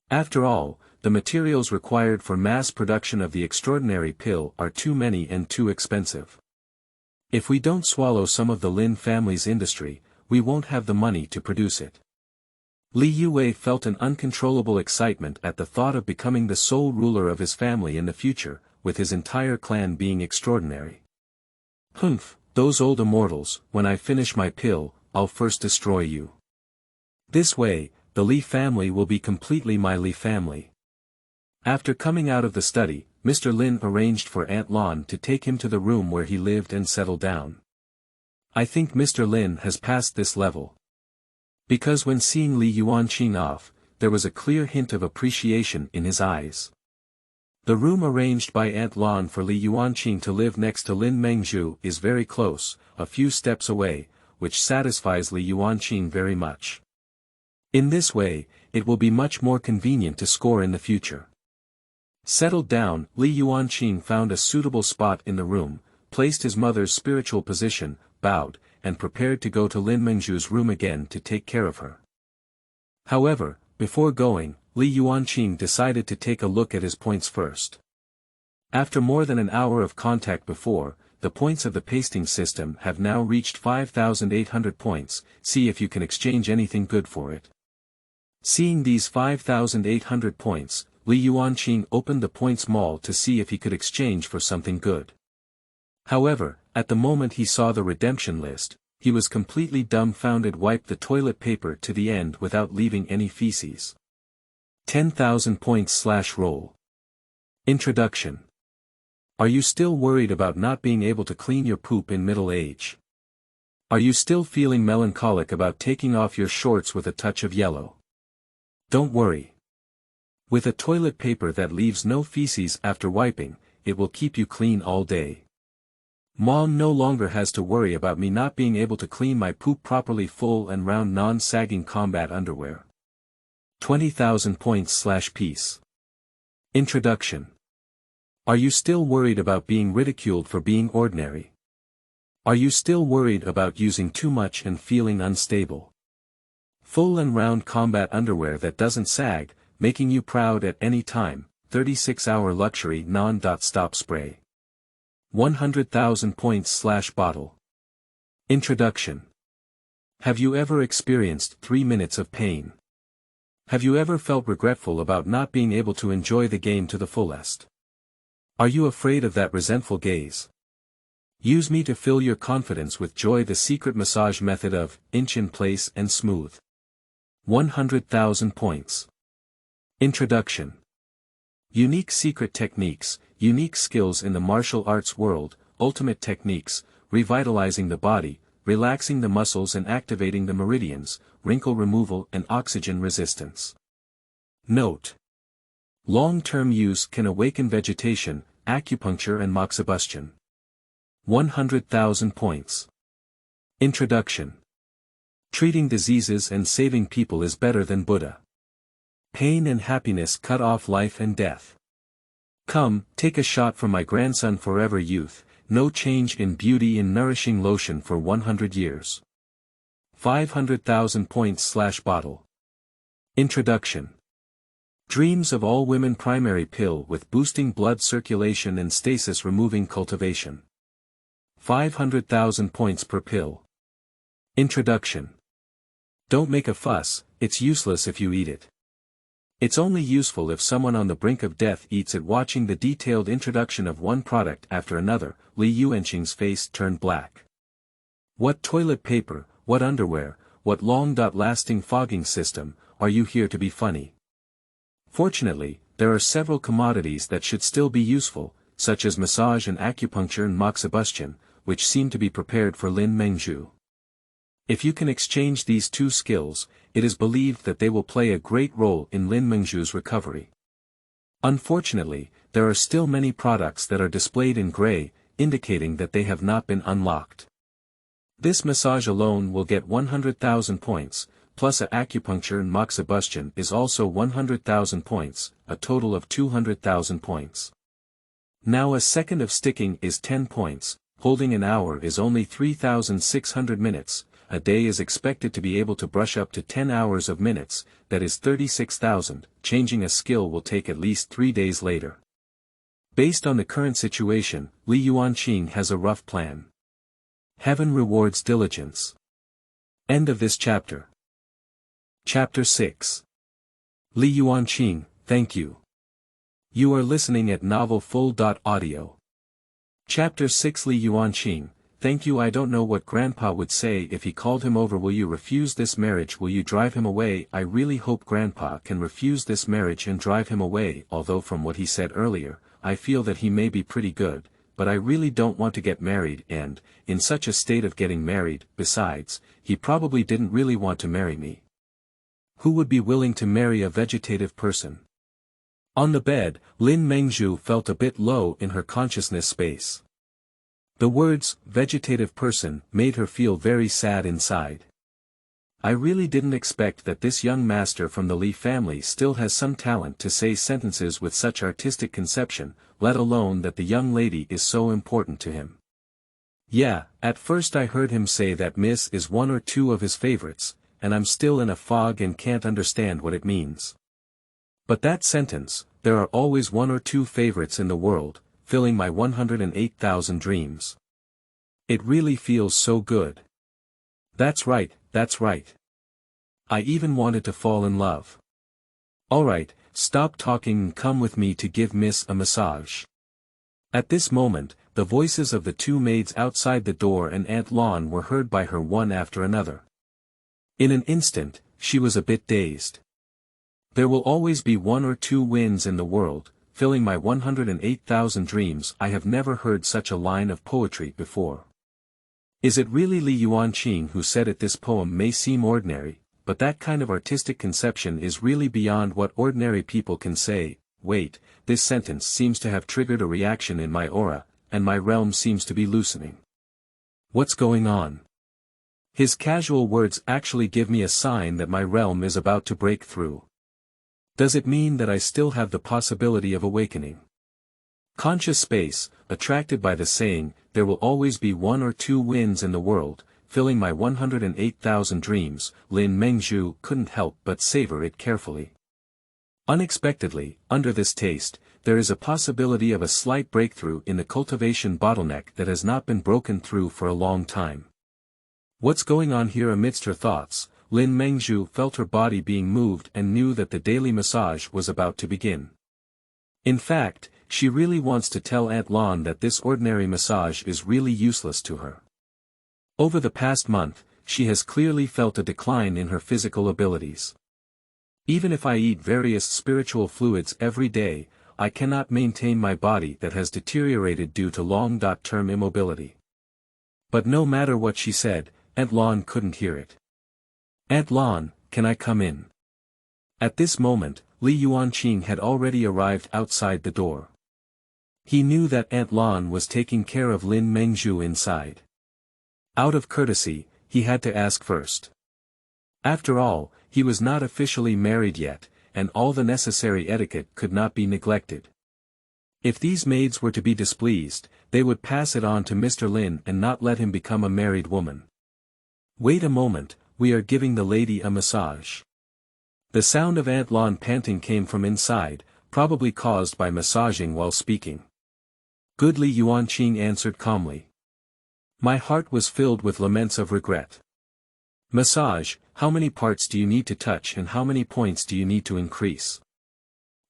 After all, the materials required for mass production of the extraordinary pill are too many and too expensive. If we don't swallow some of the Lin family's industry, we won't have the money to produce it. Li Yue felt an uncontrollable excitement at the thought of becoming the sole ruler of his family in the future, with his entire clan being extraordinary. Humph, those old immortals, when I finish my pill, I'll first destroy you. This way, the Li family will be completely my Li family. After coming out of the study, Mr. Lin arranged for Aunt Lan to take him to the room where he lived and settle down. I think Mr. Lin has passed this level. Because when seeing Li Yuanqing off, there was a clear hint of appreciation in his eyes. The room arranged by Aunt Lan for Li Yuanqing to live next to Lin Mengzhu is very close, a few steps away, which satisfies Li Yuanqing very much. In this way, it will be much more convenient to score in the future. Settled down, Li Yuanqing found a suitable spot in the room, placed his mother's spiritual position, bowed, and prepared to go to Lin Mengzhu's room again to take care of her. However, before going, Li Yuanqing decided to take a look at his points first. After more than an hour of contact before, the points of the pasting system have now reached 5,800 points, see if you can exchange anything good for it. Seeing these 5,800 points, Li Yuanqing opened the points mall to see if he could exchange for something good. However, at the moment he saw the redemption list, he was completely dumbfounded. Wiped the toilet paper to the end without leaving any feces. 10,000 points / roll. Introduction. Are you still worried about not being able to clean your poop in middle age? Are you still feeling melancholic about taking off your shorts with a touch of yellow? Don't worry. With a toilet paper that leaves no feces after wiping, it will keep you clean all day. Mom no longer has to worry about me not being able to clean my poop properly. Full and round non-sagging combat underwear. 20,000 points / piece. Introduction. Are you still worried about being ridiculed for being ordinary? Are you still worried about using too much and feeling unstable? Full and round combat underwear that doesn't sag, making you proud at any time. 36-hour luxury non-stop spray. 100,000 points / bottle. Introduction. Have you ever experienced 3 minutes of pain? Have you ever felt regretful about not being able to enjoy the game to the fullest? Are you afraid of that resentful gaze? Use me to fill your confidence with joy. The secret massage method of inch in place and smooth. 100,000 points. Introduction. Unique secret techniques, unique skills in the martial arts world, ultimate techniques, revitalizing the body, relaxing the muscles and activating the meridians, wrinkle removal and oxygen resistance. Note. Long-term use can awaken vegetation, acupuncture and moxibustion. 100,000 points. Introduction. Treating diseases and saving people is better than Buddha. Pain and happiness cut off life and death. Come, take a shot from my grandson. Forever youth, no change in beauty in nourishing lotion for 100 years. 500,000 points / bottle. Introduction. Dreams of all women primary pill with boosting blood circulation and stasis removing cultivation. 500,000 points per pill. Introduction. Don't make a fuss, it's useless if you eat it. It's only useful if someone on the brink of death eats it. Watching the detailed introduction of one product after another, Li Yuanqing's face turned black. What toilet paper, what underwear, what long-lasting fogging system, are you here to be funny? Fortunately, there are several commodities that should still be useful, such as massage and acupuncture and moxibustion, which seem to be prepared for Lin Mengzhu. If you can exchange these two skills, it is believed that they will play a great role in Lin Mengzhu's recovery. Unfortunately, there are still many products that are displayed in gray, indicating that they have not been unlocked. This massage alone will get 100,000 points, plus a acupuncture and moxibustion is also 100,000 points, a total of 200,000 points. Now a second of sticking is 10 points, holding an hour is only 3,600 minutes, a day is expected to be able to brush up to 10 hours of minutes, that is 36,000, changing a skill will take at least 3 days later. Based on the current situation, Li Yuanqing has a rough plan. Heaven rewards diligence. End of this chapter. Chapter 6. Li Yuanqing, thank you. You are listening at novelfull.audio. Chapter 6. Li Yuanqing, thank you. I don't know what Grandpa would say if he called him over. Will you refuse this marriage? Will you drive him away? I really hope Grandpa can refuse this marriage and drive him away, although from what he said earlier, I feel that he may be pretty good, but I really don't want to get married and, in such a state of getting married. Besides, he probably didn't really want to marry me. Who would be willing to marry a vegetative person? On the bed, Lin Mengzhu felt a bit low in her consciousness space. The words, vegetative person, made her feel very sad inside. I really didn't expect that this young master from the Li family still has some talent to say sentences with such artistic conception, let alone that the young lady is so important to him. Yeah, at first I heard him say that Miss is one or two of his favorites, and I'm still in a fog and can't understand what it means. But that sentence, there are always one or two favorites in the world, filling my 108,000 dreams. It really feels so good. That's right, that's right. I even wanted to fall in love. Alright, stop talking and come with me to give Miss a massage. At this moment, the voices of the two maids outside the door and Aunt Lon were heard by her one after another. In an instant, she was a bit dazed. There will always be one or two winds in the world, filling my 108,000 dreams. I have never heard such a line of poetry before. Is it really Li Yuanqing who said it? This poem may seem ordinary, but that kind of artistic conception is really beyond what ordinary people can say. Wait, this sentence seems to have triggered a reaction in my aura, and my realm seems to be loosening. What's going on? His casual words actually give me a sign that my realm is about to break through. Does it mean that I still have the possibility of awakening? Conscious space, attracted by the saying, there will always be one or two winds in the world, filling my 108,000 dreams, Lin Mengzhu couldn't help but savor it carefully. Unexpectedly, under this taste, there is a possibility of a slight breakthrough in the cultivation bottleneck that has not been broken through for a long time. What's going on here? Amidst her thoughts, Lin Mengzhu felt her body being moved and knew that the daily massage was about to begin. In fact, she really wants to tell Aunt Lon that this ordinary massage is really useless to her. Over the past month, she has clearly felt a decline in her physical abilities. Even if I eat various spiritual fluids every day, I cannot maintain my body that has deteriorated due to long-term immobility. But no matter what she said, Aunt Lon couldn't hear it. Aunt Lon, can I come in? At this moment, Li Yuanqing had already arrived outside the door. He knew that Aunt Lon was taking care of Lin Mengzhu inside. Out of courtesy, he had to ask first. After all, he was not officially married yet, and all the necessary etiquette could not be neglected. If these maids were to be displeased, they would pass it on to Mr. Lin and not let him become a married woman. Wait a moment, we are giving the lady a massage. The sound of Aunt Lon panting came from inside, probably caused by massaging while speaking. Good, Li Yuanqing answered calmly. My heart was filled with laments of regret. Massage, how many parts do you need to touch and how many points do you need to increase?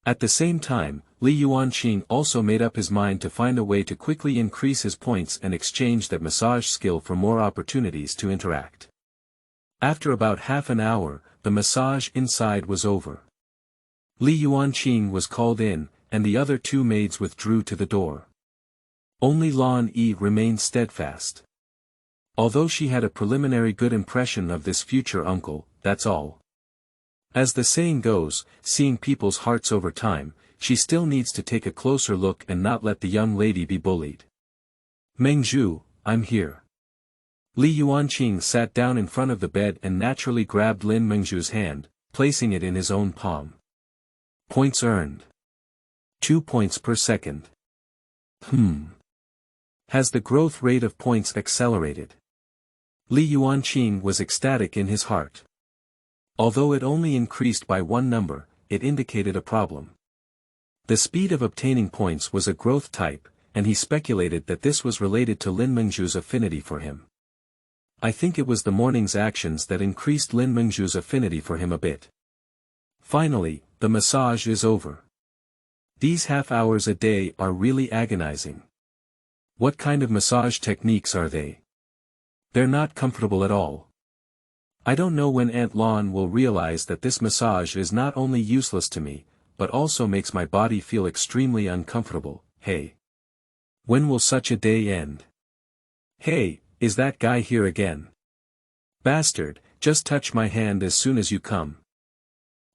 At the same time, Li Yuanqing also made up his mind to find a way to quickly increase his points and exchange that massage skill for more opportunities to interact. After about half an hour, the massage inside was over. Li Yuanqing was called in, and the other two maids withdrew to the door. Only Lan Yi remained steadfast. Although she had a preliminary good impression of this future uncle, that's all. As the saying goes, seeing people's hearts over time, she still needs to take a closer look and not let the young lady be bullied. Mengzhu, I'm here. Li Yuanqing sat down in front of the bed and naturally grabbed Lin Mengzhu's hand, placing it in his own palm. Points earned. 2 points per second. Has the growth rate of points accelerated? Li Yuanqing was ecstatic in his heart. Although it only increased by one number, it indicated a problem. The speed of obtaining points was a growth type, and he speculated that this was related to Lin Mengzhu's affinity for him. I think it was the morning's actions that increased Lin Mengzhu's affinity for him a bit. Finally, the massage is over. These half hours a day are really agonizing. What kind of massage techniques are they? They're not comfortable at all. I don't know when Aunt Lon will realize that this massage is not only useless to me, but also makes my body feel extremely uncomfortable. Hey. When will such a day end? Hey, is that guy here again? Bastard, just touch my hand as soon as you come.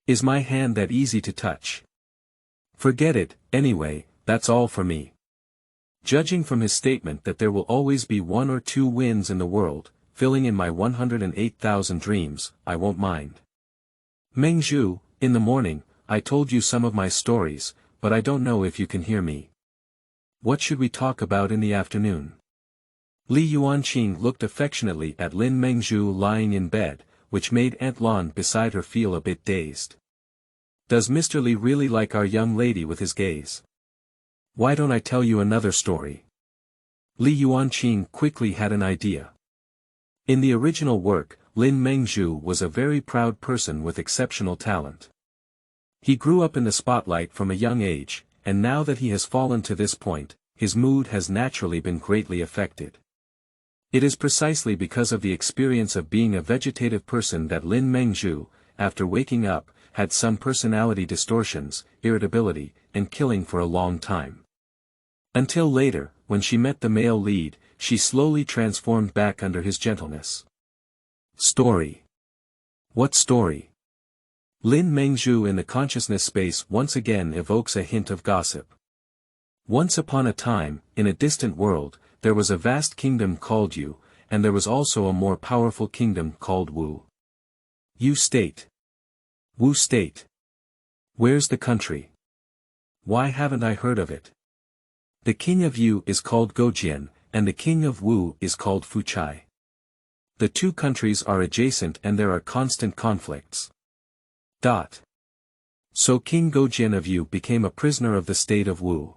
Is my hand that easy to touch? Forget it, anyway, that's all for me. Judging from his statement that there will always be 1 or 2 winds in the world, filling in my 108,000 dreams, I won't mind. Mengzhu, in the morning, I told you some of my stories, but I don't know if you can hear me. What should we talk about in the afternoon? Li Yuanqing looked affectionately at Lin Mengzhu lying in bed, which made Aunt Lan beside her feel a bit dazed. Does Mr. Li really like our young lady with his gaze? Why don't I tell you another story? Li Yuanqing quickly had an idea. In the original work, Lin Mengzhu was a very proud person with exceptional talent. He grew up in the spotlight from a young age, and now that he has fallen to this point, his mood has naturally been greatly affected. It is precisely because of the experience of being a vegetative person that Lin Mengzhu, after waking up, had some personality distortions, irritability, and killing for a long time. Until later, when she met the male lead, she slowly transformed back under his gentleness. Story. What story? Lin Mengzhu in the consciousness space once again evokes a hint of gossip. Once upon a time, in a distant world, there was a vast kingdom called Yu, and there was also a more powerful kingdom called Wu. Yu State. Wu State. Where's the country? Why haven't I heard of it? The king of Yu is called Gojian, and the king of Wu is called Fuchai. The 2 countries are adjacent and there are constant conflicts. So King Gojian of Yu became a prisoner of the state of Wu.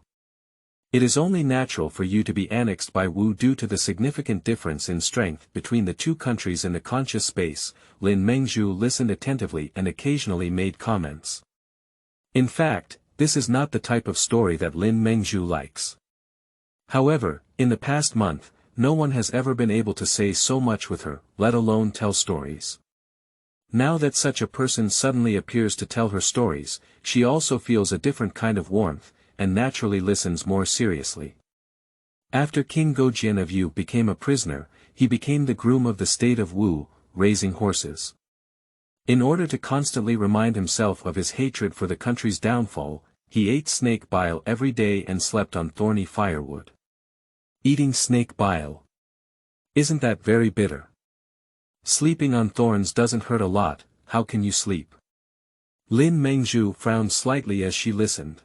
It is only natural for you to be annexed by Wu due to the significant difference in strength between the 2 countries in the conscious space. Lin Mengzhu listened attentively and occasionally made comments. In fact, this is not the type of story that Lin Mengzhu likes. However, in the past month, no one has ever been able to say so much with her, let alone tell stories. Now that such a person suddenly appears to tell her stories, she also feels a different kind of warmth, and naturally listens more seriously. After King Gojian of Yu became a prisoner, he became the groom of the state of Wu, raising horses. In order to constantly remind himself of his hatred for the country's downfall, he ate snake bile every day and slept on thorny firewood. Eating snake bile. Isn't that very bitter? Sleeping on thorns doesn't hurt a lot, how can you sleep? Lin Mengzhu frowned slightly as she listened.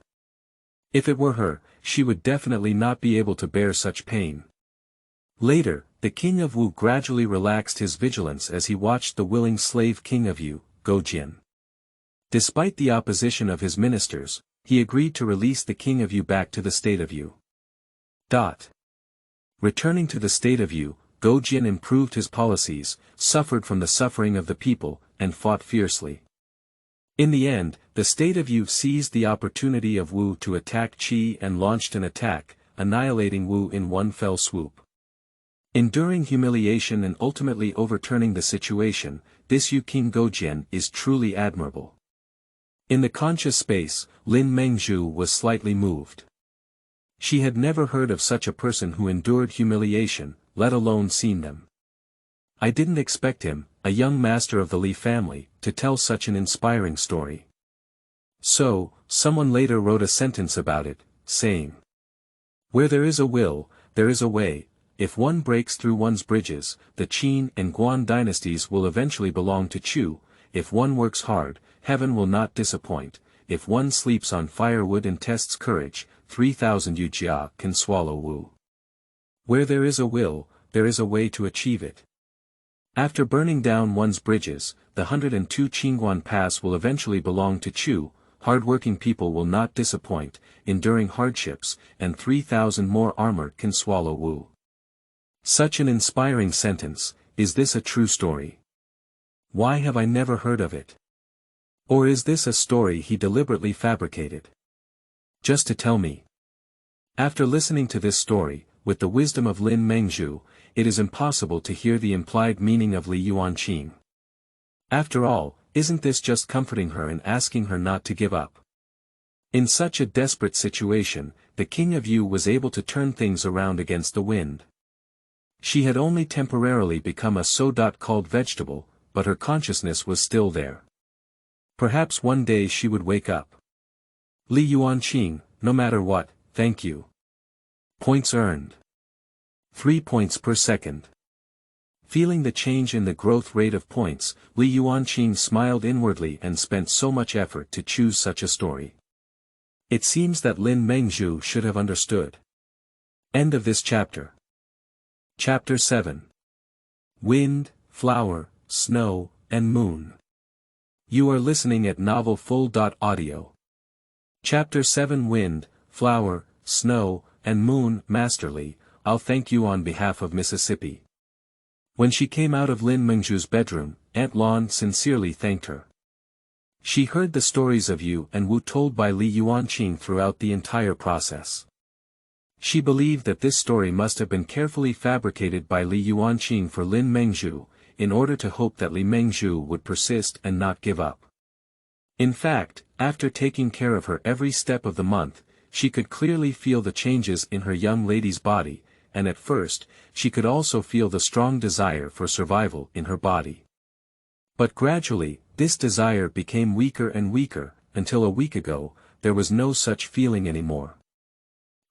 If it were her, she would definitely not be able to bear such pain. Later, the king of Wu gradually relaxed his vigilance as he watched the willing slave king of Yu, Gojian. Despite the opposition of his ministers, he agreed to release the king of Yu back to the state of Yu. Returning to the state of Yu, Gojian improved his policies, suffered from the suffering of the people, and fought fiercely. In the end, the state of Yu seized the opportunity of Wu to attack Qi and launched an attack, annihilating Wu in one fell swoop. Enduring humiliation and ultimately overturning the situation, this Yu King Gojian is truly admirable. In the conscious space, Lin Mengzhu was slightly moved. She had never heard of such a person who endured humiliation, let alone seen them. I didn't expect him, a young master of the Li family, to tell such an inspiring story. So, someone later wrote a sentence about it, saying, "Where there is a will, there is a way. If one breaks through one's bridges, the Qin and Guan dynasties will eventually belong to Chu. If one works hard, heaven will not disappoint. If one sleeps on firewood and tests courage, 3,000 Yujia can swallow Wu. Where there is a will, there is a way to achieve it. After burning down one's bridges, the 102 Qingguan Pass will eventually belong to Chu. Hard-working people will not disappoint, enduring hardships, and 3,000 more armor can swallow Wu." Such an inspiring sentence. Is this a true story? Why have I never heard of it? Or is this a story he deliberately fabricated? Just to tell me. After listening to this story, with the wisdom of Lin Mengzhu, it is impossible to hear the implied meaning of Li Yuanqing. After all, isn't this just comforting her and asking her not to give up? In such a desperate situation, the king of Yu was able to turn things around against the wind. She had only temporarily become a so-called vegetable, but her consciousness was still there. Perhaps one day she would wake up. Li Yuanqing, no matter what, thank you. Points earned. 3 points per second. Feeling the change in the growth rate of points, Li Yuanqing smiled inwardly and spent so much effort to choose such a story. It seems that Lin Mengzhu should have understood. End of this chapter. Chapter 7. Wind, Flower, Snow, and Moon. You are listening at novelfull.audio. Chapter 7 Wind, Flower, Snow, and Moon. Masterly, I'll thank you on behalf of Mississippi. When she came out of Lin Mengzhu's bedroom, Aunt Lan sincerely thanked her. She heard the stories of you and Wu told by Li Yuanqing throughout the entire process. She believed that this story must have been carefully fabricated by Li Yuanqing for Lin Mengzhu, in order to hope that Li Mengzhu would persist and not give up. In fact, after taking care of her every step of the month, she could clearly feel the changes in her young lady's body, and at first, she could also feel the strong desire for survival in her body. But gradually, this desire became weaker and weaker, until a week ago, there was no such feeling anymore.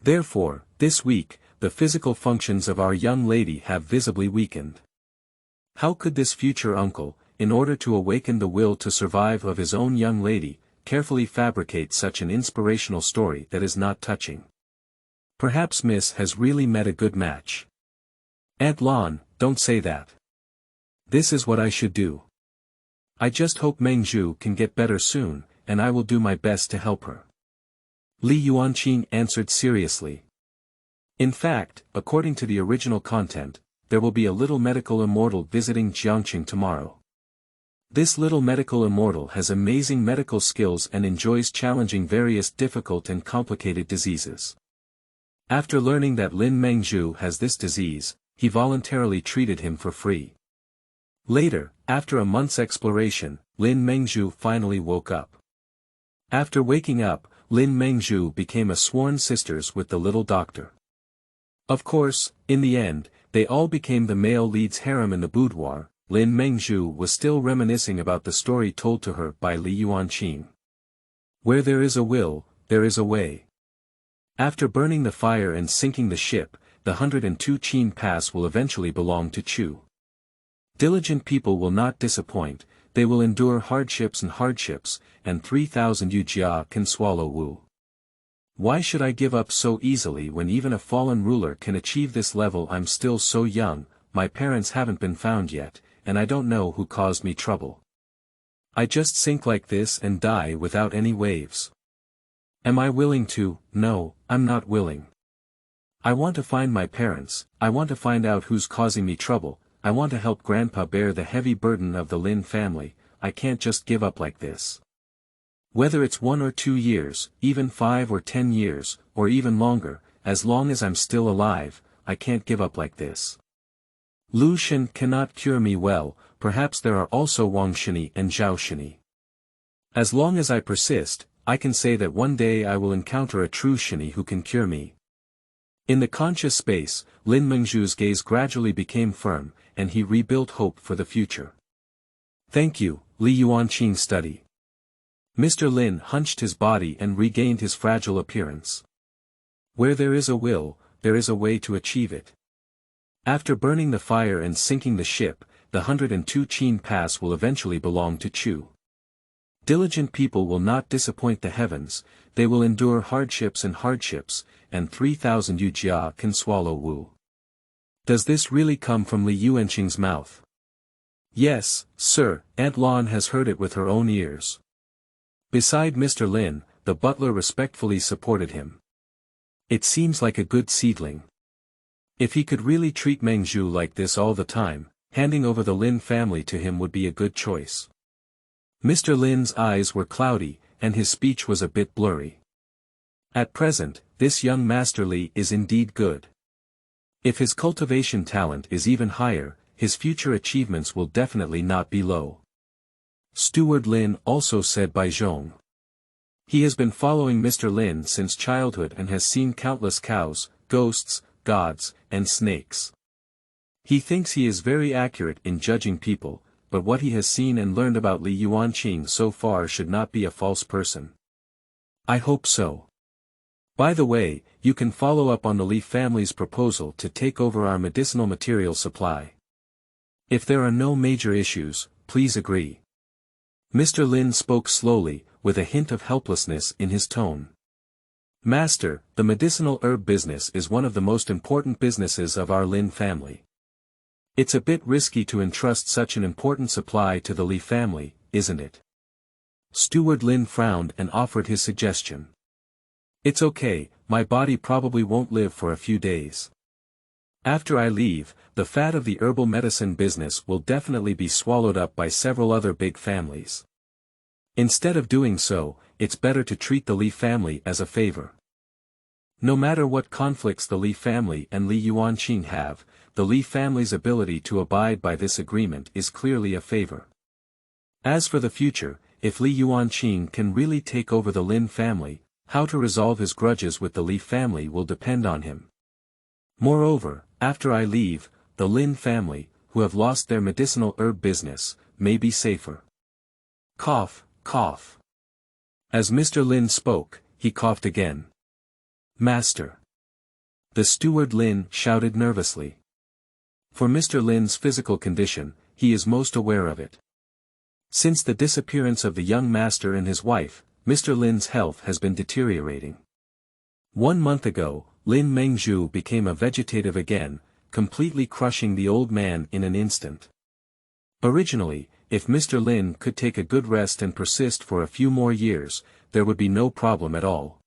Therefore, this week, the physical functions of our young lady have visibly weakened. How could this future uncle, in order to awaken the will to survive of his own young lady, carefully fabricate such an inspirational story that is not touching? Perhaps Miss has really met a good match. Aunt Lan, don't say that. This is what I should do. I just hope Mengzhu can get better soon, and I will do my best to help her. Li Yuanqing answered seriously. In fact, according to the original content, there will be a little medical immortal visiting Yuanqing tomorrow. This little medical immortal has amazing medical skills and enjoys challenging various difficult and complicated diseases. After learning that Lin Mengzhu has this disease, he voluntarily treated him for free. Later, after a month's exploration, Lin Mengzhu finally woke up. After waking up, Lin Mengzhu became a sworn sisters with the little doctor. Of course, in the end, they all became the male lead's harem in the boudoir. Lin Mengzhu was still reminiscing about the story told to her by Li Yuanqing. Where there is a will, there is a way. After burning the fire and sinking the ship, the 102 Qin Pass will eventually belong to Chu. Diligent people will not disappoint, they will endure hardships, and 3,000 Yujia can swallow Wu. Why should I give up so easily when even a fallen ruler can achieve this level? I'm still so young, my parents haven't been found yet, and I don't know who caused me trouble. I just sink like this and die without any waves. Am I willing to? No, I'm not willing. I want to find my parents, I want to find out who's causing me trouble, I want to help Grandpa bear the heavy burden of the Lin family. I can't just give up like this. Whether it's 1 or 2 years, even 5 or 10 years, or even longer, as long as I'm still alive, I can't give up like this. Lu Shen cannot cure me well, perhaps there are also Wang Shini and Zhao Shini. As long as I persist, I can say that one day I will encounter a true Shini who can cure me. In the conscious space, Lin Mengzhu's gaze gradually became firm, and he rebuilt hope for the future. Thank you, Li Yuanqing study. Mr. Lin hunched his body and regained his fragile appearance. Where there is a will, there is a way to achieve it. After burning the fire and sinking the ship, the 102 Qin Pass will eventually belong to Chu. Diligent people will not disappoint the heavens, they will endure hardships, and 3,000 Yujia can swallow Wu. Does this really come from Li Yuanqing's mouth? Yes, sir, Aunt Lan has heard it with her own ears. Beside Mr. Lin, the butler respectfully supported him. It seems like a good seedling. If he could really treat Mengzhu like this all the time, handing over the Lin family to him would be a good choice. Mr. Lin's eyes were cloudy, and his speech was a bit blurry. At present, this young Master Li is indeed good. If his cultivation talent is even higher, his future achievements will definitely not be low. Steward Lin also said by Zhong. He has been following Mr. Lin since childhood and has seen countless cows, ghosts, gods, and snakes. He thinks he is very accurate in judging people, but what he has seen and learned about Li Yuanqing so far should not be a false person. I hope so. By the way, you can follow up on the Li family's proposal to take over our medicinal material supply. If there are no major issues, please agree. Mr. Lin spoke slowly, with a hint of helplessness in his tone. Master, the medicinal herb business is one of the most important businesses of our Lin family. It's a bit risky to entrust such an important supply to the Li family, isn't it? Steward Lin frowned and offered his suggestion. It's okay, my body probably won't live for a few days. After I leave, the fat of the herbal medicine business will definitely be swallowed up by several other big families. Instead of doing so, it's better to treat the Li family as a favor. No matter what conflicts the Li family and Li Yuanqing have, the Li family's ability to abide by this agreement is clearly a favor. As for the future, if Li Yuanqing can really take over the Lin family, how to resolve his grudges with the Li family will depend on him. Moreover, after I leave, the Lin family, who have lost their medicinal herb business, may be safer. Cough, cough. As Mr. Lin spoke, he coughed again. Master. The steward Lin shouted nervously. For Mr. Lin's physical condition, he is most aware of it. Since the disappearance of the young master and his wife, Mr. Lin's health has been deteriorating. 1 month ago, Lin Mengzhu became a vegetative again, completely crushing the old man in an instant. Originally, if Mr. Lin could take a good rest and persist for a few more years, there would be no problem at all.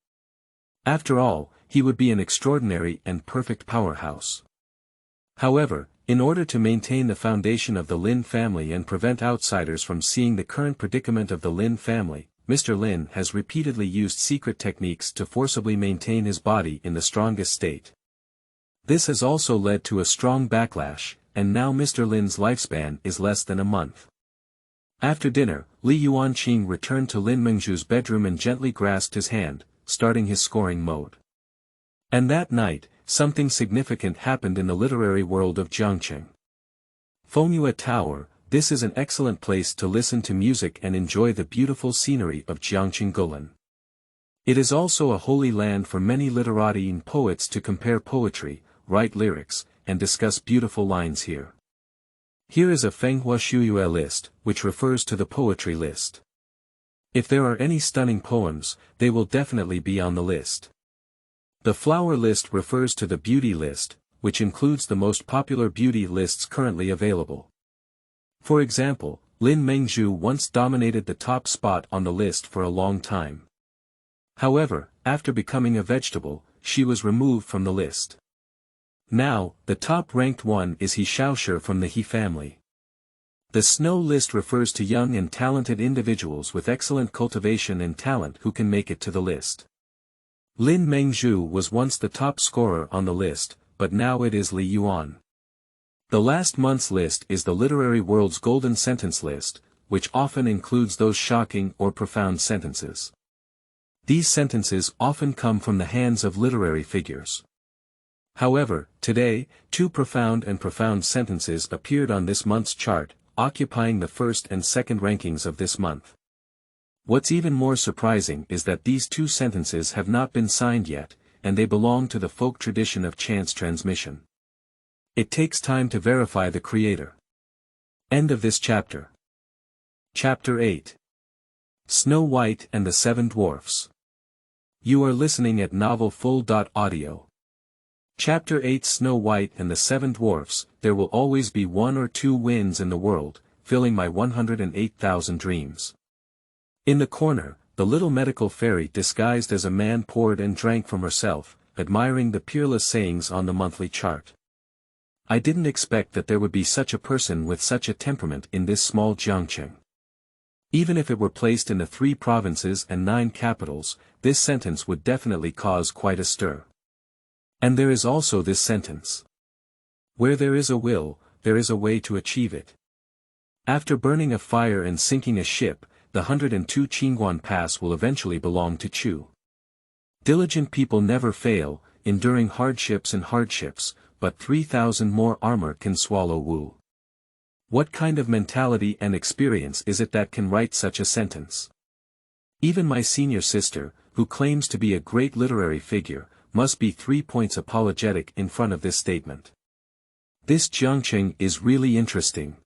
After all, he would be an extraordinary and perfect powerhouse. However, in order to maintain the foundation of the Lin family and prevent outsiders from seeing the current predicament of the Lin family, Mr. Lin has repeatedly used secret techniques to forcibly maintain his body in the strongest state. This has also led to a strong backlash, and now Mr. Lin's lifespan is less than a month. After dinner, Li Yuanqing returned to Lin Mengzhu's bedroom and gently grasped his hand, starting his scoring mode. And that night, something significant happened in the literary world of Jiangqing. Fengyue Tower, this is an excellent place to listen to music and enjoy the beautiful scenery of Jiangqing Gulan. It is also a holy land for many literati and poets to compare poetry, write lyrics, and discuss beautiful lines here. Here is a Fenghua Shuyue list, which refers to the poetry list. If there are any stunning poems, they will definitely be on the list. The flower list refers to the beauty list, which includes the most popular beauty lists currently available. For example, Lin Mengzhu once dominated the top spot on the list for a long time. However, after becoming a vegetable, she was removed from the list. Now, the top-ranked one is He Shaoshi from the He family. The snow list refers to young and talented individuals with excellent cultivation and talent who can make it to the list. Lin Mengzhu was once the top scorer on the list, but now it is Li Yuan. The last month's list is the literary world's golden sentence list, which often includes those shocking or profound sentences. These sentences often come from the hands of literary figures. However, today, 2 profound sentences appeared on this month's chart, occupying the first and second rankings of this month. What's even more surprising is that these 2 sentences have not been signed yet, and they belong to the folk tradition of chance transmission. It takes time to verify the creator. End of this chapter. Chapter 8. Snow White and the 7 Dwarfs. You are listening at novelfull.audio. Chapter 8 Snow White and the 7 Dwarfs. There will always be 1 or 2 winds in the world, filling my 108,000 dreams. In the corner, the little medical fairy disguised as a man poured and drank from herself, admiring the peerless sayings on the monthly chart. I didn't expect that there would be such a person with such a temperament in this small Jiangqing. Even if it were placed in the 3 provinces and 9 capitals, this sentence would definitely cause quite a stir. And there is also this sentence. Where there is a will, there is a way to achieve it. After burning a fire and sinking a ship, the 102 Qingguan Pass will eventually belong to Chu. Diligent people never fail, enduring hardships and hardships, but 3,000 more armor can swallow Wu. What kind of mentality and experience is it that can write such a sentence? Even my senior sister, who claims to be a great literary figure, must be 3 points apologetic in front of this statement. This Yuanqing is really interesting.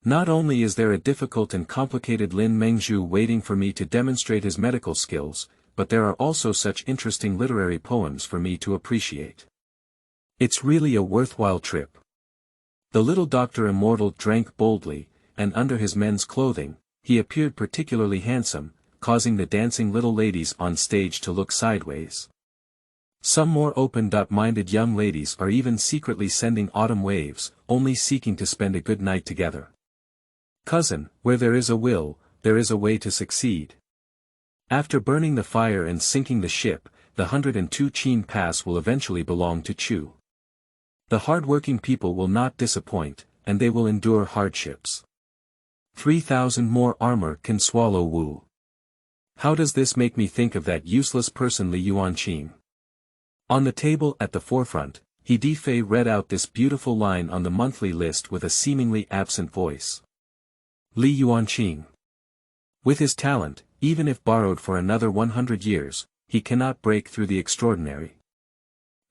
Not only is there a difficult and complicated Lin Mengzhu waiting for me to demonstrate his medical skills, but there are also such interesting literary poems for me to appreciate. It's really a worthwhile trip. The little Dr. Immortal drank boldly, and under his men's clothing, he appeared particularly handsome, causing the dancing little ladies on stage to look sideways. Some more open-minded young ladies are even secretly sending autumn waves, only seeking to spend a good night together. Cousin, where there is a will, there is a way to succeed. After burning the fire and sinking the ship, the 102 Qin Pass will eventually belong to Chu. The hard-working people will not disappoint, and they will endure hardships. 3,000 more armor can swallow Wu. How does this make me think of that useless person Li Yuanqing? On the table at the forefront, he Defei read out this beautiful line on the monthly list with a seemingly absent voice. Li Yuanqing. With his talent, even if borrowed for another 100 years, he cannot break through the extraordinary.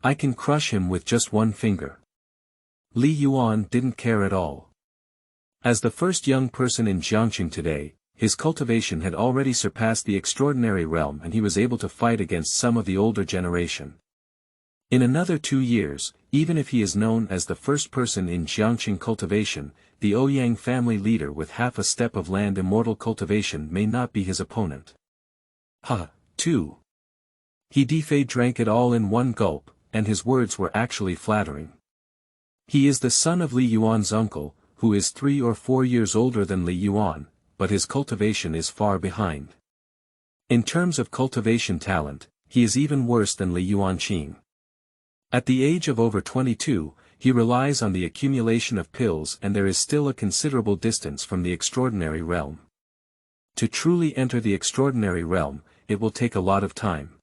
I can crush him with just one finger. Li Yuan didn't care at all. As the first young person in Jiangqing today, his cultivation had already surpassed the extraordinary realm and he was able to fight against some of the older generation. In another 2 years, even if he is known as the first person in Jiangqing cultivation, the Ouyang family leader with half a step of land immortal cultivation may not be his opponent. Too. He Defei drank it all in one gulp, and his words were actually flattering. He is the son of Li Yuan's uncle, who is 3 or 4 years older than Li Yuan, but his cultivation is far behind. In terms of cultivation talent, he is even worse than Li Yuanqing. At the age of over 22, he relies on the accumulation of pills and there is still a considerable distance from the extraordinary realm. To truly enter the extraordinary realm, it will take a lot of time.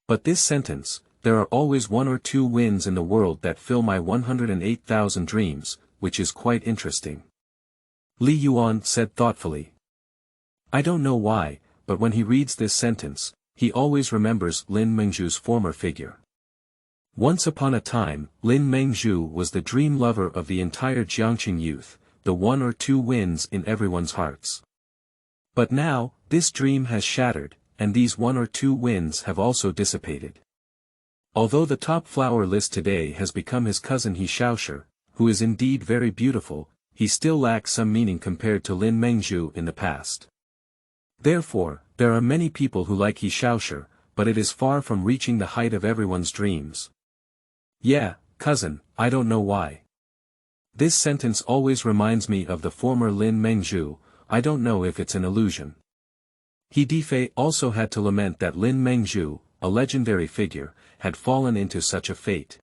But this sentence, there are always 1 or 2 winds in the world that fill my 108,000 dreams, which is quite interesting. Li Yuan said thoughtfully. I don't know why, but when he reads this sentence, he always remembers Lin Mengzhu's former figure. Once upon a time, Lin Mengzhu was the dream lover of the entire Jiangqing youth, the 1 or 2 winds in everyone's hearts. But now, this dream has shattered, and these 1 or 2 winds have also dissipated. Although the top flower list today has become his cousin He Xiaoshi, who is indeed very beautiful, he still lacks some meaning compared to Lin Mengzhu in the past. Therefore, there are many people who like He Xiaoshi, but it is far from reaching the height of everyone's dreams. Yeah, cousin, I don't know why. This sentence always reminds me of the former Lin Mengzhu, I don't know if it's an illusion. He Defei also had to lament that Lin Mengzhu, a legendary figure, had fallen into such a fate.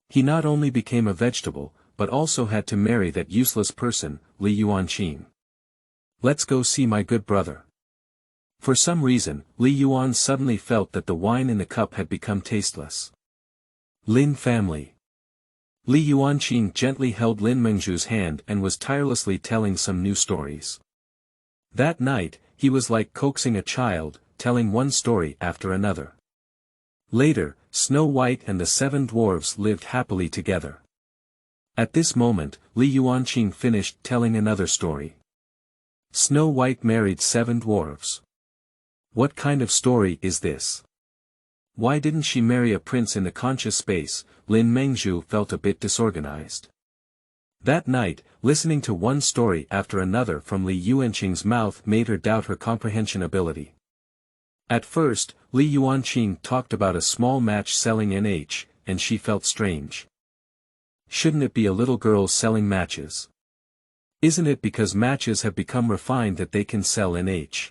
He not only became a vegetable, but also had to marry that useless person, Li Yuanqing. Let's go see my good brother. For some reason, Li Yuan suddenly felt that the wine in the cup had become tasteless. Lin family. Li Yuanqing gently held Lin Mengzhu's hand and was tirelessly telling some new stories. That night, he was like coaxing a child, telling one story after another. Later, Snow White and the 7 dwarfs lived happily together. At this moment, Li Yuanqing finished telling another story. Snow White married 7 dwarfs. What kind of story is this? Why didn't she marry a prince in the conscious space? Lin Mengzhu felt a bit disorganized. That night, listening to one story after another from Li Yuanqing's mouth made her doubt her comprehension ability. At first, Li Yuanqing talked about a small match selling NH, and she felt strange. Shouldn't it be a little girl selling matches? Isn't it because matches have become refined that they can sell NH?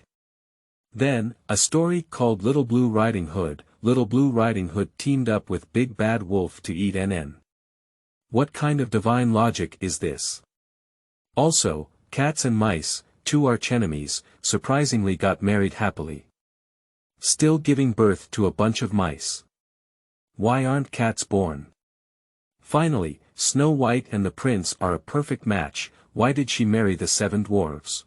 Then, a story called Little Blue Riding Hood. Little Blue Riding Hood teamed up with Big Bad Wolf to eat NN. What kind of divine logic is this? Also, cats and mice, 2 archenemies, surprisingly got married happily. Still giving birth to a bunch of mice. Why aren't cats born? Finally, Snow White and the prince are a perfect match. Why did she marry the 7 dwarfs?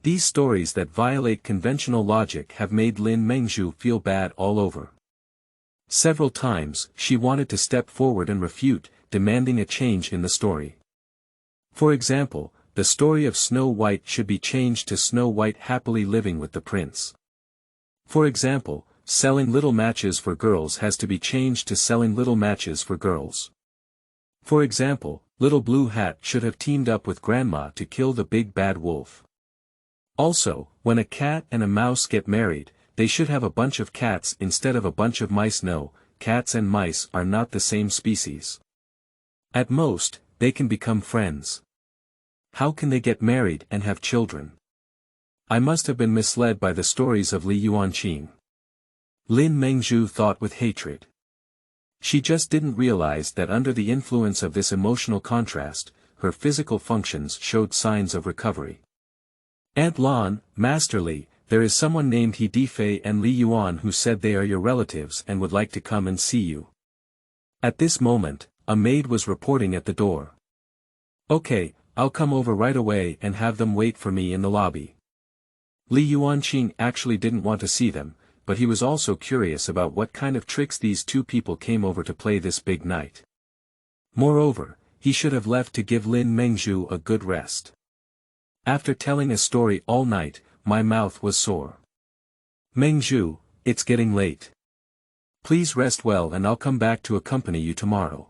These stories that violate conventional logic have made Lin Mengzhu feel bad all over. Several times, she wanted to step forward and refute, demanding a change in the story. For example, the story of Snow White should be changed to Snow White happily living with the prince. For example, selling little matches for girls has to be changed to selling little matches for girls. For example, Little Blue Hat should have teamed up with Grandma to kill the big bad wolf. Also, when a cat and a mouse get married, they should have a bunch of cats instead of a bunch of mice. No, cats and mice are not the same species. At most, they can become friends. How can they get married and have children? I must have been misled by the stories of Li Yuanqing. Lin Mengzhu thought with hatred. She just didn't realize that under the influence of this emotional contrast, her physical functions showed signs of recovery. Aunt Lan, Master Li, there is someone named He Difei and Li Yuan who said they are your relatives and would like to come and see you. At this moment, a maid was reporting at the door. Okay, I'll come over right away and have them wait for me in the lobby. Li Yuanqing actually didn't want to see them, but he was also curious about what kind of tricks these two people came over to play this big night. Moreover, he should have left to give Lin Mengzhu a good rest. After telling a story all night, my mouth was sore. Mengzhu, it's getting late. Please rest well and I'll come back to accompany you tomorrow.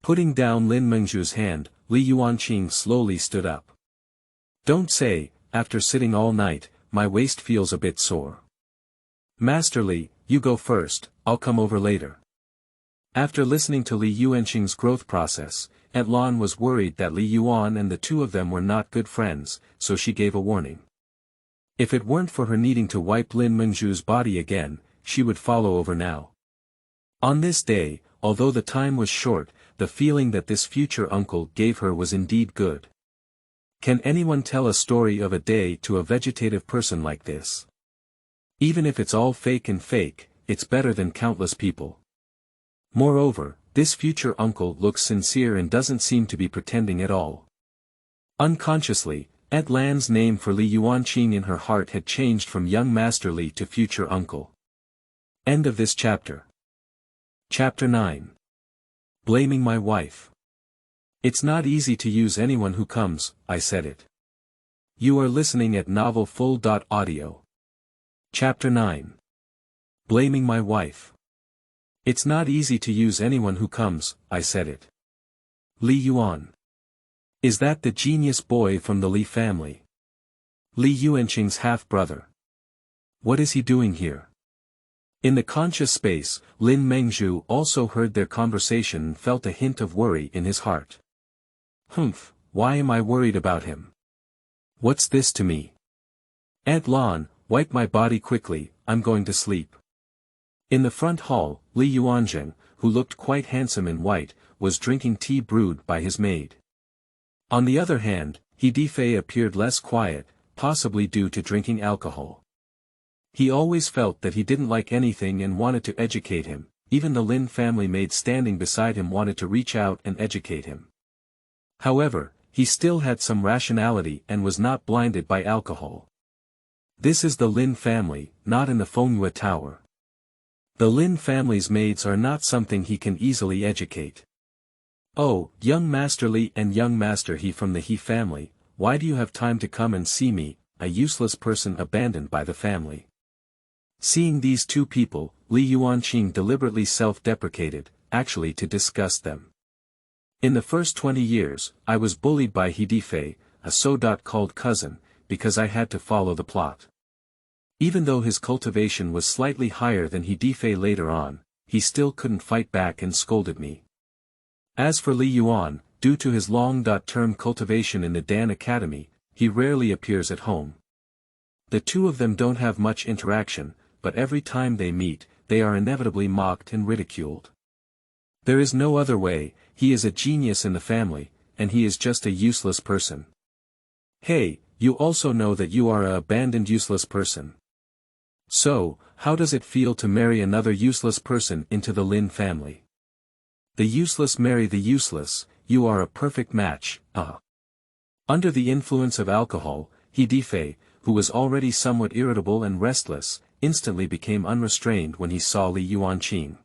Putting down Lin Mengzhu's hand, Li Yuanqing slowly stood up. Don't say, after sitting all night, my waist feels a bit sore. Master Li, you go first, I'll come over later. After listening to Li Yuanqing's growth process, Aunt Lan was worried that Li Yuan and the two of them were not good friends, so she gave a warning. If it weren't for her needing to wipe Lin Mengzhu's body again, she would follow over now. On this day, although the time was short, the feeling that this future uncle gave her was indeed good. Can anyone tell a story of a day to a vegetative person like this? Even if it's all fake and fake, it's better than countless people. Moreover, this future uncle looks sincere and doesn't seem to be pretending at all. Unconsciously, Aunt Lan's name for Li Yuanqing in her heart had changed from young Master Li to future uncle. End of this chapter. Chapter 9. Blaming my wife. It's not easy to use anyone who comes, I said it. You are listening at novelfull.audio. Chapter 9. Blaming my wife. It's not easy to use anyone who comes, I said it. Li Yuan. Is that the genius boy from the Li family? Li Yuanqing's half-brother. What is he doing here? In the conscious space, Lin Mengzhu also heard their conversation and felt a hint of worry in his heart. Humph, why am I worried about him? What's this to me? Aunt Lan, wipe my body quickly, I'm going to sleep. In the front hall, Li Yuanqing, who looked quite handsome in white, was drinking tea brewed by his maid. On the other hand, He Difei appeared less quiet, possibly due to drinking alcohol. He always felt that he didn't like anything and wanted to educate him, even the Lin family maid standing beside him wanted to reach out and educate him. However, he still had some rationality and was not blinded by alcohol. This is the Lin family, not in the Fengyue Tower. The Lin family's maids are not something he can easily educate. Oh, young Master Li and young Master He from the He family, why do you have time to come and see me, a useless person abandoned by the family? Seeing these two people, Li Yuanqing deliberately self-deprecated, actually to disgust them. In the first 20 years, I was bullied by He Difei, a so-called cousin, because I had to follow the plot. Even though his cultivation was slightly higher than He Difei later on, he still couldn't fight back and scolded me. As for Li Yuan, due to his long-term cultivation in the Dan Academy, he rarely appears at home. The two of them don't have much interaction, but every time they meet, they are inevitably mocked and ridiculed. There is no other way, he is a genius in the family, and he is just a useless person. Hey, you also know that you are an abandoned useless person. So, how does it feel to marry another useless person into the Lin family? The useless marry the useless, you are a perfect match, Under the influence of alcohol, He Difei, who was already somewhat irritable and restless, instantly became unrestrained when he saw Li Yuanqing.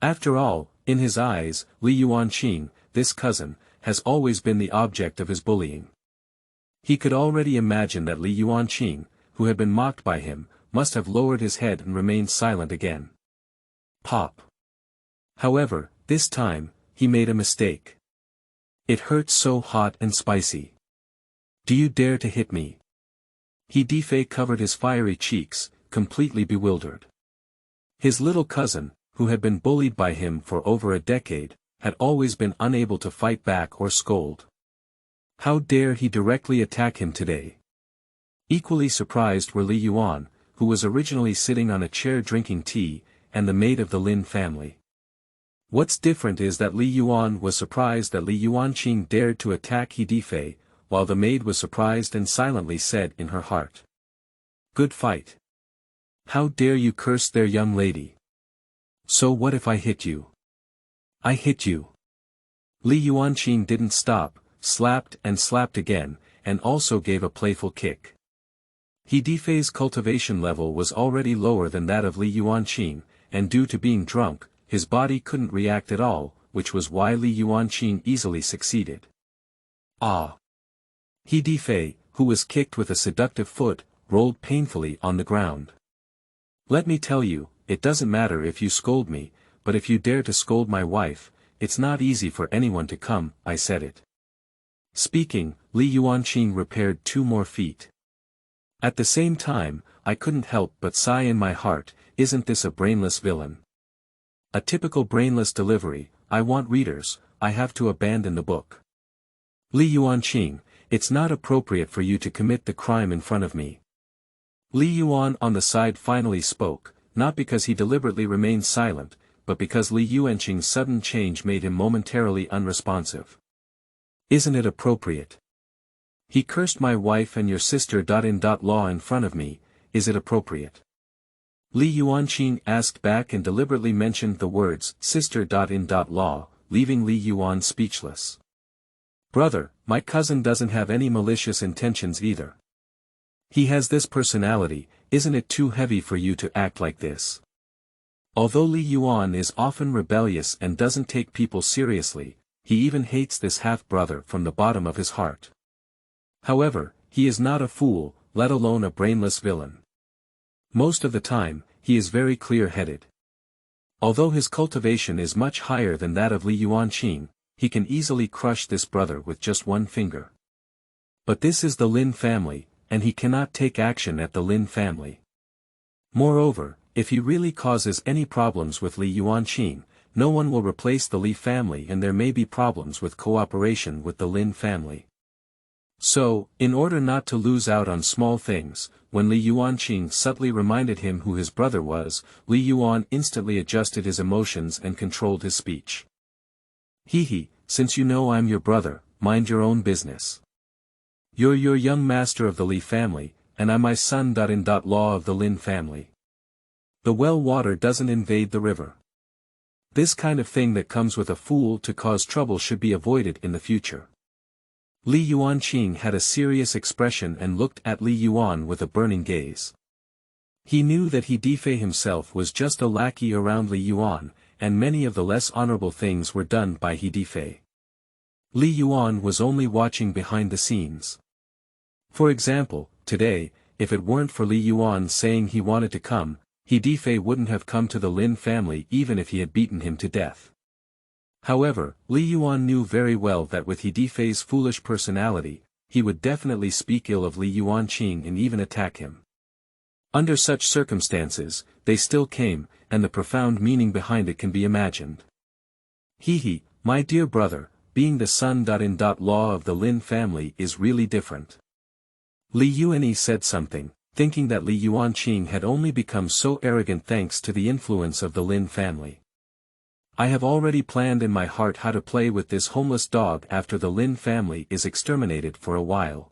After all, in his eyes, Li Yuanqing, this cousin, has always been the object of his bullying. He could already imagine that Li Yuanqing, who had been mocked by him, must have lowered his head and remained silent again. Pop. However, this time, he made a mistake. It hurt so hot and spicy. Do you dare to hit me? He Difei covered his fiery cheeks, completely bewildered. His little cousin, who had been bullied by him for over a decade, had always been unable to fight back or scold. How dare he directly attack him today? Equally surprised were Li Yuan, who was originally sitting on a chair drinking tea, and the maid of the Lin family. What's different is that Li Yuan was surprised that Li Yuanqing dared to attack He Difei, while the maid was surprised and silently said in her heart, "Good fight. How dare you curse their young lady? So what if I hit you? I hit you." Li Yuanqing didn't stop, slapped and slapped again, and also gave a playful kick. He Difei's cultivation level was already lower than that of Li Yuanqing, and due to being drunk, his body couldn't react at all, which was why Li Yuanqing easily succeeded. Ah! He Difei, who was kicked with a seductive foot, rolled painfully on the ground. "Let me tell you, it doesn't matter if you scold me, but if you dare to scold my wife, it's not easy for anyone to come," I said it. Speaking, Li Yuanqing repaired 2 more feet. At the same time, I couldn't help but sigh in my heart, isn't this a brainless villain? A typical brainless delivery. I want readers, I have to abandon the book. Li Yuanqing, it's not appropriate for you to commit the crime in front of me. Li Yuan on the side finally spoke, not because he deliberately remained silent, but because Li Yuanqing's sudden change made him momentarily unresponsive. Isn't it appropriate? He cursed my wife and your sister. Law in front of me, is it appropriate? Li Yuanqing asked back and deliberately mentioned the words sister. Law, leaving Li Yuan speechless. Brother, my cousin doesn't have any malicious intentions either. He has this personality, isn't it too heavy for you to act like this? Although Li Yuan is often rebellious and doesn't take people seriously, he even hates this half-brother from the bottom of his heart. However, he is not a fool, let alone a brainless villain. Most of the time, he is very clear-headed. Although his cultivation is much higher than that of Li Yuanqing, he can easily crush this brother with just one finger. But this is the Lin family, and he cannot take action at the Lin family. Moreover, if he really causes any problems with Li Yuanqing, no one will replace the Li family and there may be problems with cooperation with the Lin family. So, in order not to lose out on small things, when Li Yuanqing subtly reminded him who his brother was, Li Yuan instantly adjusted his emotions and controlled his speech. He, since you know I'm your brother, mind your own business. You're your young master of the Li family, and I'm my son. Law of the Lin family. The well water doesn't invade the river. This kind of thing that comes with a fool to cause trouble should be avoided in the future. Li Yuanqing had a serious expression and looked at Li Yuan with a burning gaze. He knew that He Difei himself was just a lackey around Li Yuan, and many of the less honorable things were done by He Difei. Li Yuan was only watching behind the scenes. For example, today, if it weren't for Li Yuan saying he wanted to come, He Difei wouldn't have come to the Lin family even if he had beaten him to death. However, Li Yuan knew very well that with He Difei's foolish personality, he would definitely speak ill of Li Yuanqing and even attack him. Under such circumstances, they still came, and the profound meaning behind it can be imagined. My dear brother, being the son. Law of the Lin family is really different. Li Yuanyi said something, thinking that Li Yuanqing had only become so arrogant thanks to the influence of the Lin family. I have already planned in my heart how to play with this homeless dog after the Lin family is exterminated for a while.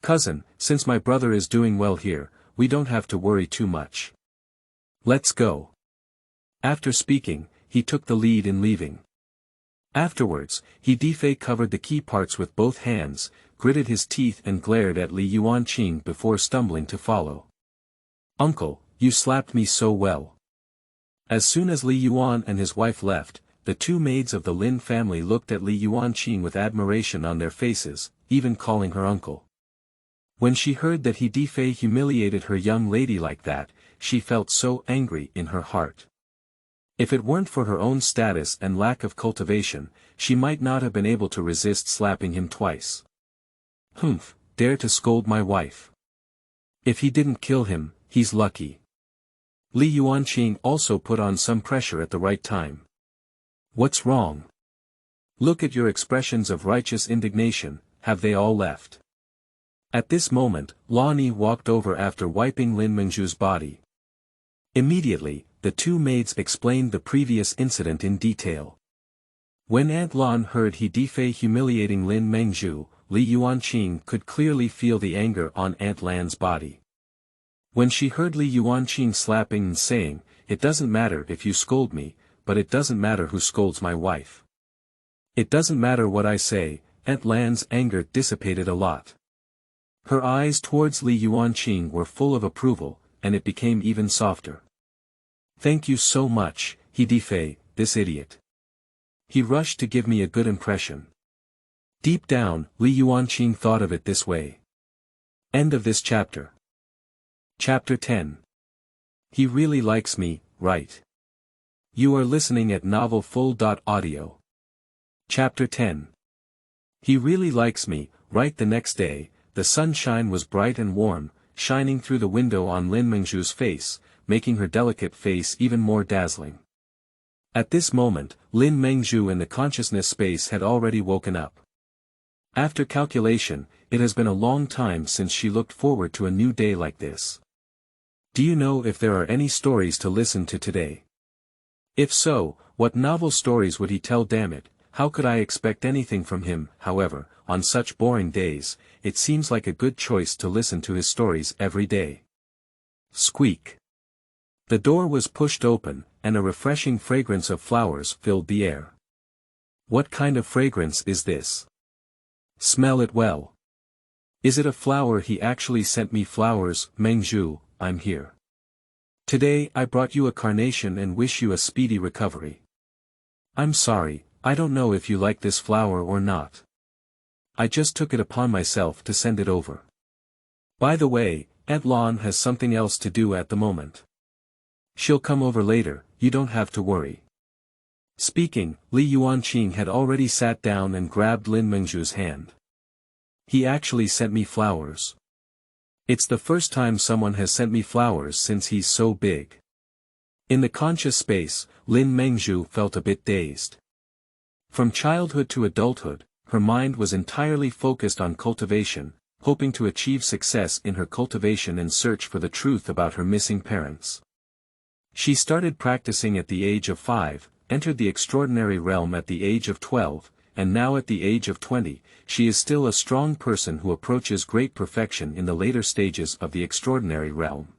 Cousin, since my brother is doing well here, we don't have to worry too much. Let's go. After speaking, he took the lead in leaving. Afterwards, He Difei covered the key parts with both hands, gritted his teeth and glared at Li Yuanqing before stumbling to follow. "Uncle, you slapped me so well." As soon as Li Yuan and his wife left, the two maids of the Lin family looked at Li Yuanqing with admiration on their faces, even calling her uncle. When she heard that he Difei humiliated her young lady like that, she felt so angry in her heart. If it weren't for her own status and lack of cultivation, she might not have been able to resist slapping him twice. "Humph, dare to scold my wife. If he didn't kill him, he's lucky." Li Yuanqing also put on some pressure at the right time. "What's wrong? Look at your expressions of righteous indignation, have they all left?" At this moment, Lani walked over after wiping Lin Mengzhu's body. Immediately, the two maids explained the previous incident in detail. When Aunt Lan heard he Difei humiliating Lin Mengzhu, Li Yuanqing could clearly feel the anger on Aunt Lan's body. When she heard Li Yuanqing slapping and saying, "It doesn't matter if you scold me, but it doesn't matter who scolds my wife. It doesn't matter what I say," Aunt Lan's anger dissipated a lot. Her eyes towards Li Yuanqing were full of approval, and it became even softer. "Thank you so much, he Difei, this idiot. He rushed to give me a good impression." Deep down, Li Yuanqing thought of it this way. End of this chapter. Chapter 10. He really likes me, right? You are listening at novelfull.audio. Chapter 10. He really likes me, right? The next day, the sunshine was bright and warm, shining through the window on Lin Mengzhu's face, making her delicate face even more dazzling. At this moment, Lin Mengzhu in the consciousness space had already woken up. After calculation, it has been a long time since she looked forward to a new day like this. Do you know if there are any stories to listen to today? If so, what novel stories would he tell? Damn it, how could I expect anything from him? However, on such boring days, it seems like a good choice to listen to his stories every day. Squeak. The door was pushed open, and a refreshing fragrance of flowers filled the air. What kind of fragrance is this? Smell it well. Is it a flower? He actually sent me flowers. Mengzhu, I'm here. Today I brought you a carnation and wish you a speedy recovery. I'm sorry, I don't know if you like this flower or not. I just took it upon myself to send it over. By the way, Aunt Lan has something else to do at the moment. She'll come over later, you don't have to worry. Speaking, Li Yuanqing had already sat down and grabbed Lin Mengzhu's hand. He actually sent me flowers. It's the first time someone has sent me flowers since he's so big. In the conscious space, Lin Mengzhu felt a bit dazed. From childhood to adulthood, her mind was entirely focused on cultivation, hoping to achieve success in her cultivation and search for the truth about her missing parents. She started practicing at the age of 5, entered the extraordinary realm at the age of 12, and now at the age of 20, she is still a strong person who approaches great perfection in the later stages of the extraordinary realm.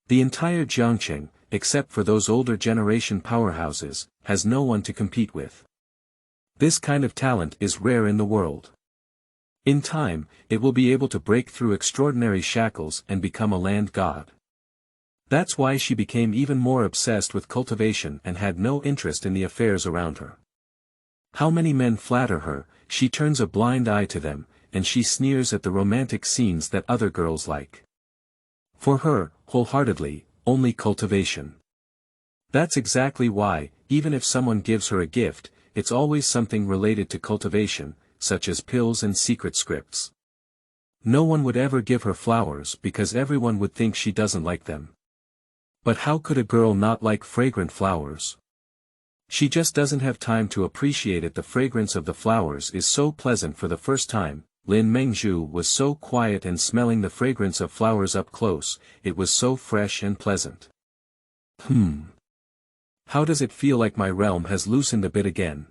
The entire Yuanqing, except for those older generation powerhouses, has no one to compete with. This kind of talent is rare in the world. In time, it will be able to break through extraordinary shackles and become a land god. That's why she became even more obsessed with cultivation and had no interest in the affairs around her. How many men flatter her, she turns a blind eye to them, and she sneers at the romantic scenes that other girls like. For her, wholeheartedly, only cultivation. That's exactly why, even if someone gives her a gift, it's always something related to cultivation, such as pills and secret scripts. No one would ever give her flowers because everyone would think she doesn't like them. But how could a girl not like fragrant flowers? She just doesn't have time to appreciate it. The fragrance of the flowers is so pleasant. For the first time, Lin Mengzhu was so quiet and smelling the fragrance of flowers up close, it was so fresh and pleasant. How does it feel? Like my realm has loosened a bit again.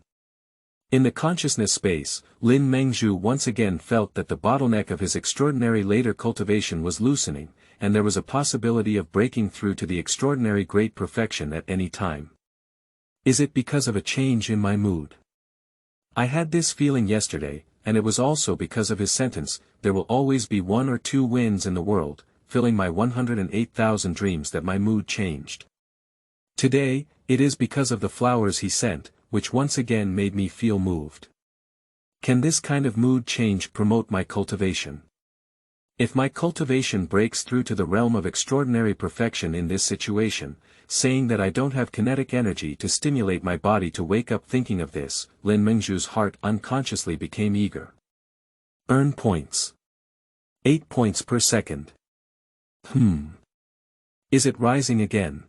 In the consciousness space, Lin Mengzhu once again felt that the bottleneck of his extraordinary later cultivation was loosening, and there was a possibility of breaking through to the extraordinary great perfection at any time. Is it because of a change in my mood? I had this feeling yesterday, and it was also because of his sentence, there will always be 1 or 2 winds in the world, filling my 108,000 dreams that my mood changed. Today, it is because of the flowers he sent, which once again made me feel moved. Can this kind of mood change promote my cultivation? If my cultivation breaks through to the realm of extraordinary perfection in this situation, saying that I don't have kinetic energy to stimulate my body to wake up thinking of this, Lin Mengzhu's heart unconsciously became eager. Earn points. 8 points per second. Is it rising again?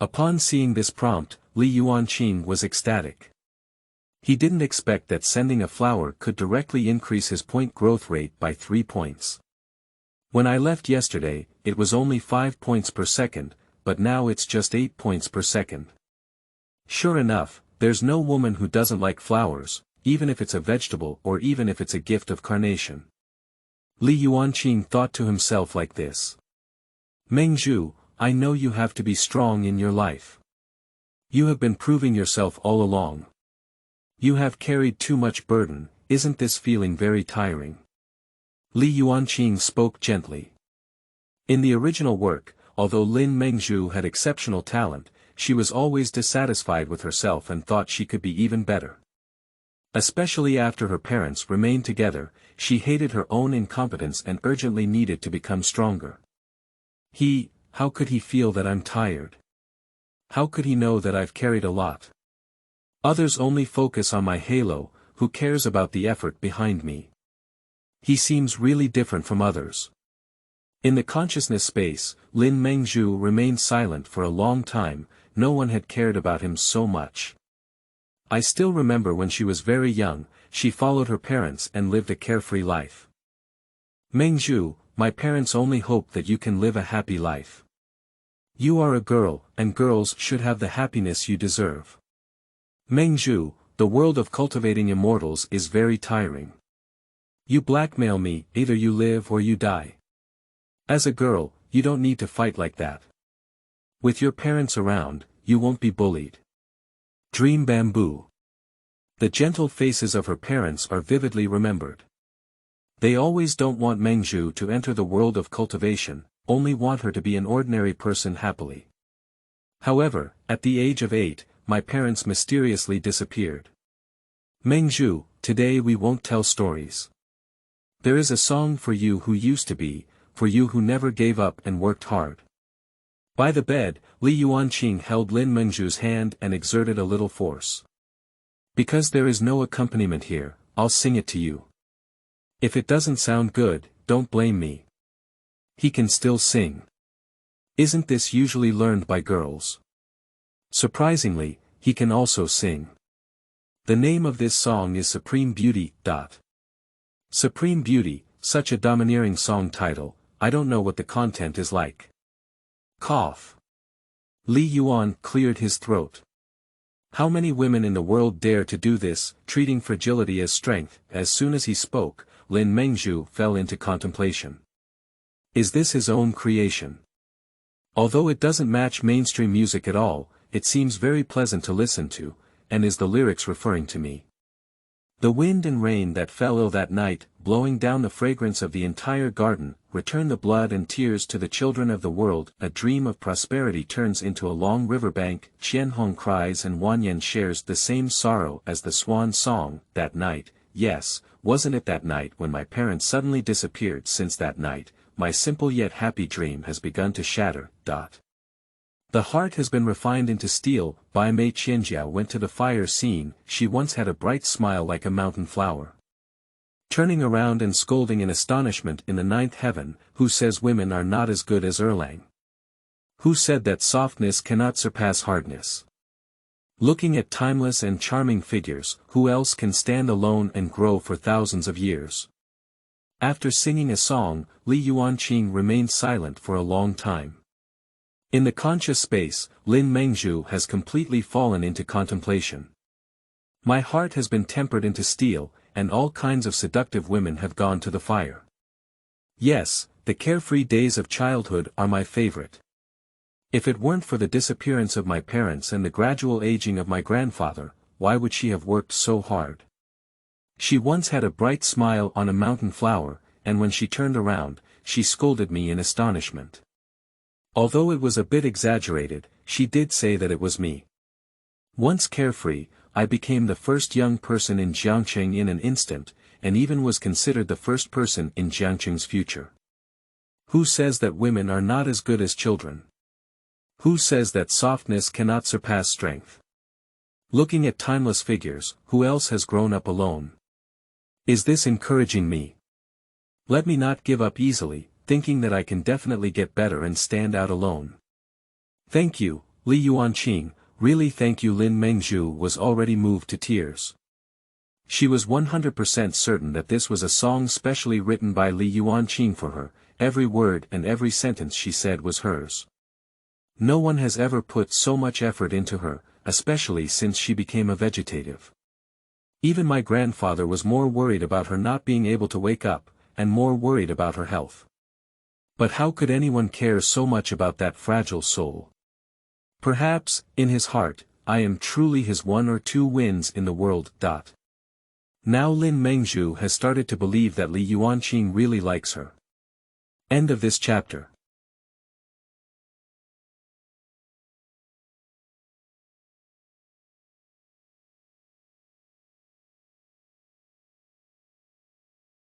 Upon seeing this prompt, Li Yuanqing was ecstatic. He didn't expect that sending a flower could directly increase his point growth rate by 3 points. When I left yesterday, it was only 5 points per second, but now it's just 8 points per second. Sure enough, there's no woman who doesn't like flowers, even if it's a vegetable or even if it's a gift of carnation. Li Yuanqing thought to himself like this. Mengzhu, I know you have to be strong in your life. You have been proving yourself all along. You have carried too much burden, isn't this feeling very tiring? Li Yuanqing spoke gently. In the original work, although Lin Mengzhu had exceptional talent, she was always dissatisfied with herself and thought she could be even better. Especially after her parents remained together, she hated her own incompetence and urgently needed to become stronger. How could he feel that I'm tired? How could he know that I've carried a lot? Others only focus on my halo, who cares about the effort behind me? He seems really different from others. In the consciousness space, Lin Mengzhu remained silent for a long time, no one had cared about him so much. I still remember when she was very young, she followed her parents and lived a carefree life. Mengzhu, my parents only hope that you can live a happy life. You are a girl, and girls should have the happiness you deserve. Mengzhu, the world of cultivating immortals is very tiring. You blackmail me, either you live or you die. As a girl, you don't need to fight like that. With your parents around, you won't be bullied. Dream bamboo. The gentle faces of her parents are vividly remembered. They always don't want Mengzhu to enter the world of cultivation, only want her to be an ordinary person happily. However, at the age of 8, my parents mysteriously disappeared. Mengzhu, today we won't tell stories. There is a song for you who used to be, for you who never gave up and worked hard. By the bed, Li Yuanqing held Lin Mengzhu's hand and exerted a little force. Because there is no accompaniment here, I'll sing it to you. If it doesn't sound good, don't blame me. He can still sing. Isn't this usually learned by girls? Surprisingly, he can also sing. The name of this song is Supreme Beauty. Supreme Beauty, such a domineering song title, I don't know what the content is like. Cough. Li Yuan cleared his throat. How many women in the world dare to do this, treating fragility as strength? As soon as he spoke, Lin Mengzhu fell into contemplation. Is this his own creation? Although it doesn't match mainstream music at all, it seems very pleasant to listen to, and is the lyrics referring to me? The wind and rain that fell that night, blowing down the fragrance of the entire garden, return the blood and tears to the children of the world. A dream of prosperity turns into a long riverbank. Qianhong cries and Wanyan shares the same sorrow as the swan song. That night, yes, wasn't it that night when my parents suddenly disappeared? Since that night, my simple yet happy dream has begun to shatter. The heart has been refined into steel. Bai Mei Qianjia went to the fire scene. She once had a bright smile like a mountain flower. Turning around and scolding in astonishment in the 9th heaven, who says women are not as good as Erlang? Who said that softness cannot surpass hardness? Looking at timeless and charming figures, who else can stand alone and grow for thousands of years? After singing a song, Li Yuanqing remained silent for a long time. In the conscious space, Lin Mengzhu has completely fallen into contemplation. My heart has been tempered into steel, and all kinds of seductive women have gone to the fire. Yes, the carefree days of childhood are my favorite. If it weren't for the disappearance of my parents and the gradual aging of my grandfather, why would she have worked so hard? She once had a bright smile on a mountain flower, and when she turned around, she scolded me in astonishment. Although it was a bit exaggerated, she did say that it was me. Once carefree, I became the first young person in Yuanqing in an instant, and even was considered the first person in Yuanqing's future. Who says that women are not as good as children? Who says that softness cannot surpass strength? Looking at timeless figures, who else has grown up alone? Is this encouraging me? Let me not give up easily, thinking that I can definitely get better and stand out alone. Thank you, Li Yuanqing, really thank you. Lin Mengzhu was already moved to tears. She was 100% certain that this was a song specially written by Li Yuanqing for her, every word and every sentence she said was hers. No one has ever put so much effort into her, especially since she became a vegetative. Even my grandfather was more worried about her not being able to wake up, and more worried about her health. But how could anyone care so much about that fragile soul? Perhaps, in his heart, I am truly his 1 or 2 wins in the world. Now Lin Mengzhu has started to believe that Li Yuanqing really likes her. End of this chapter.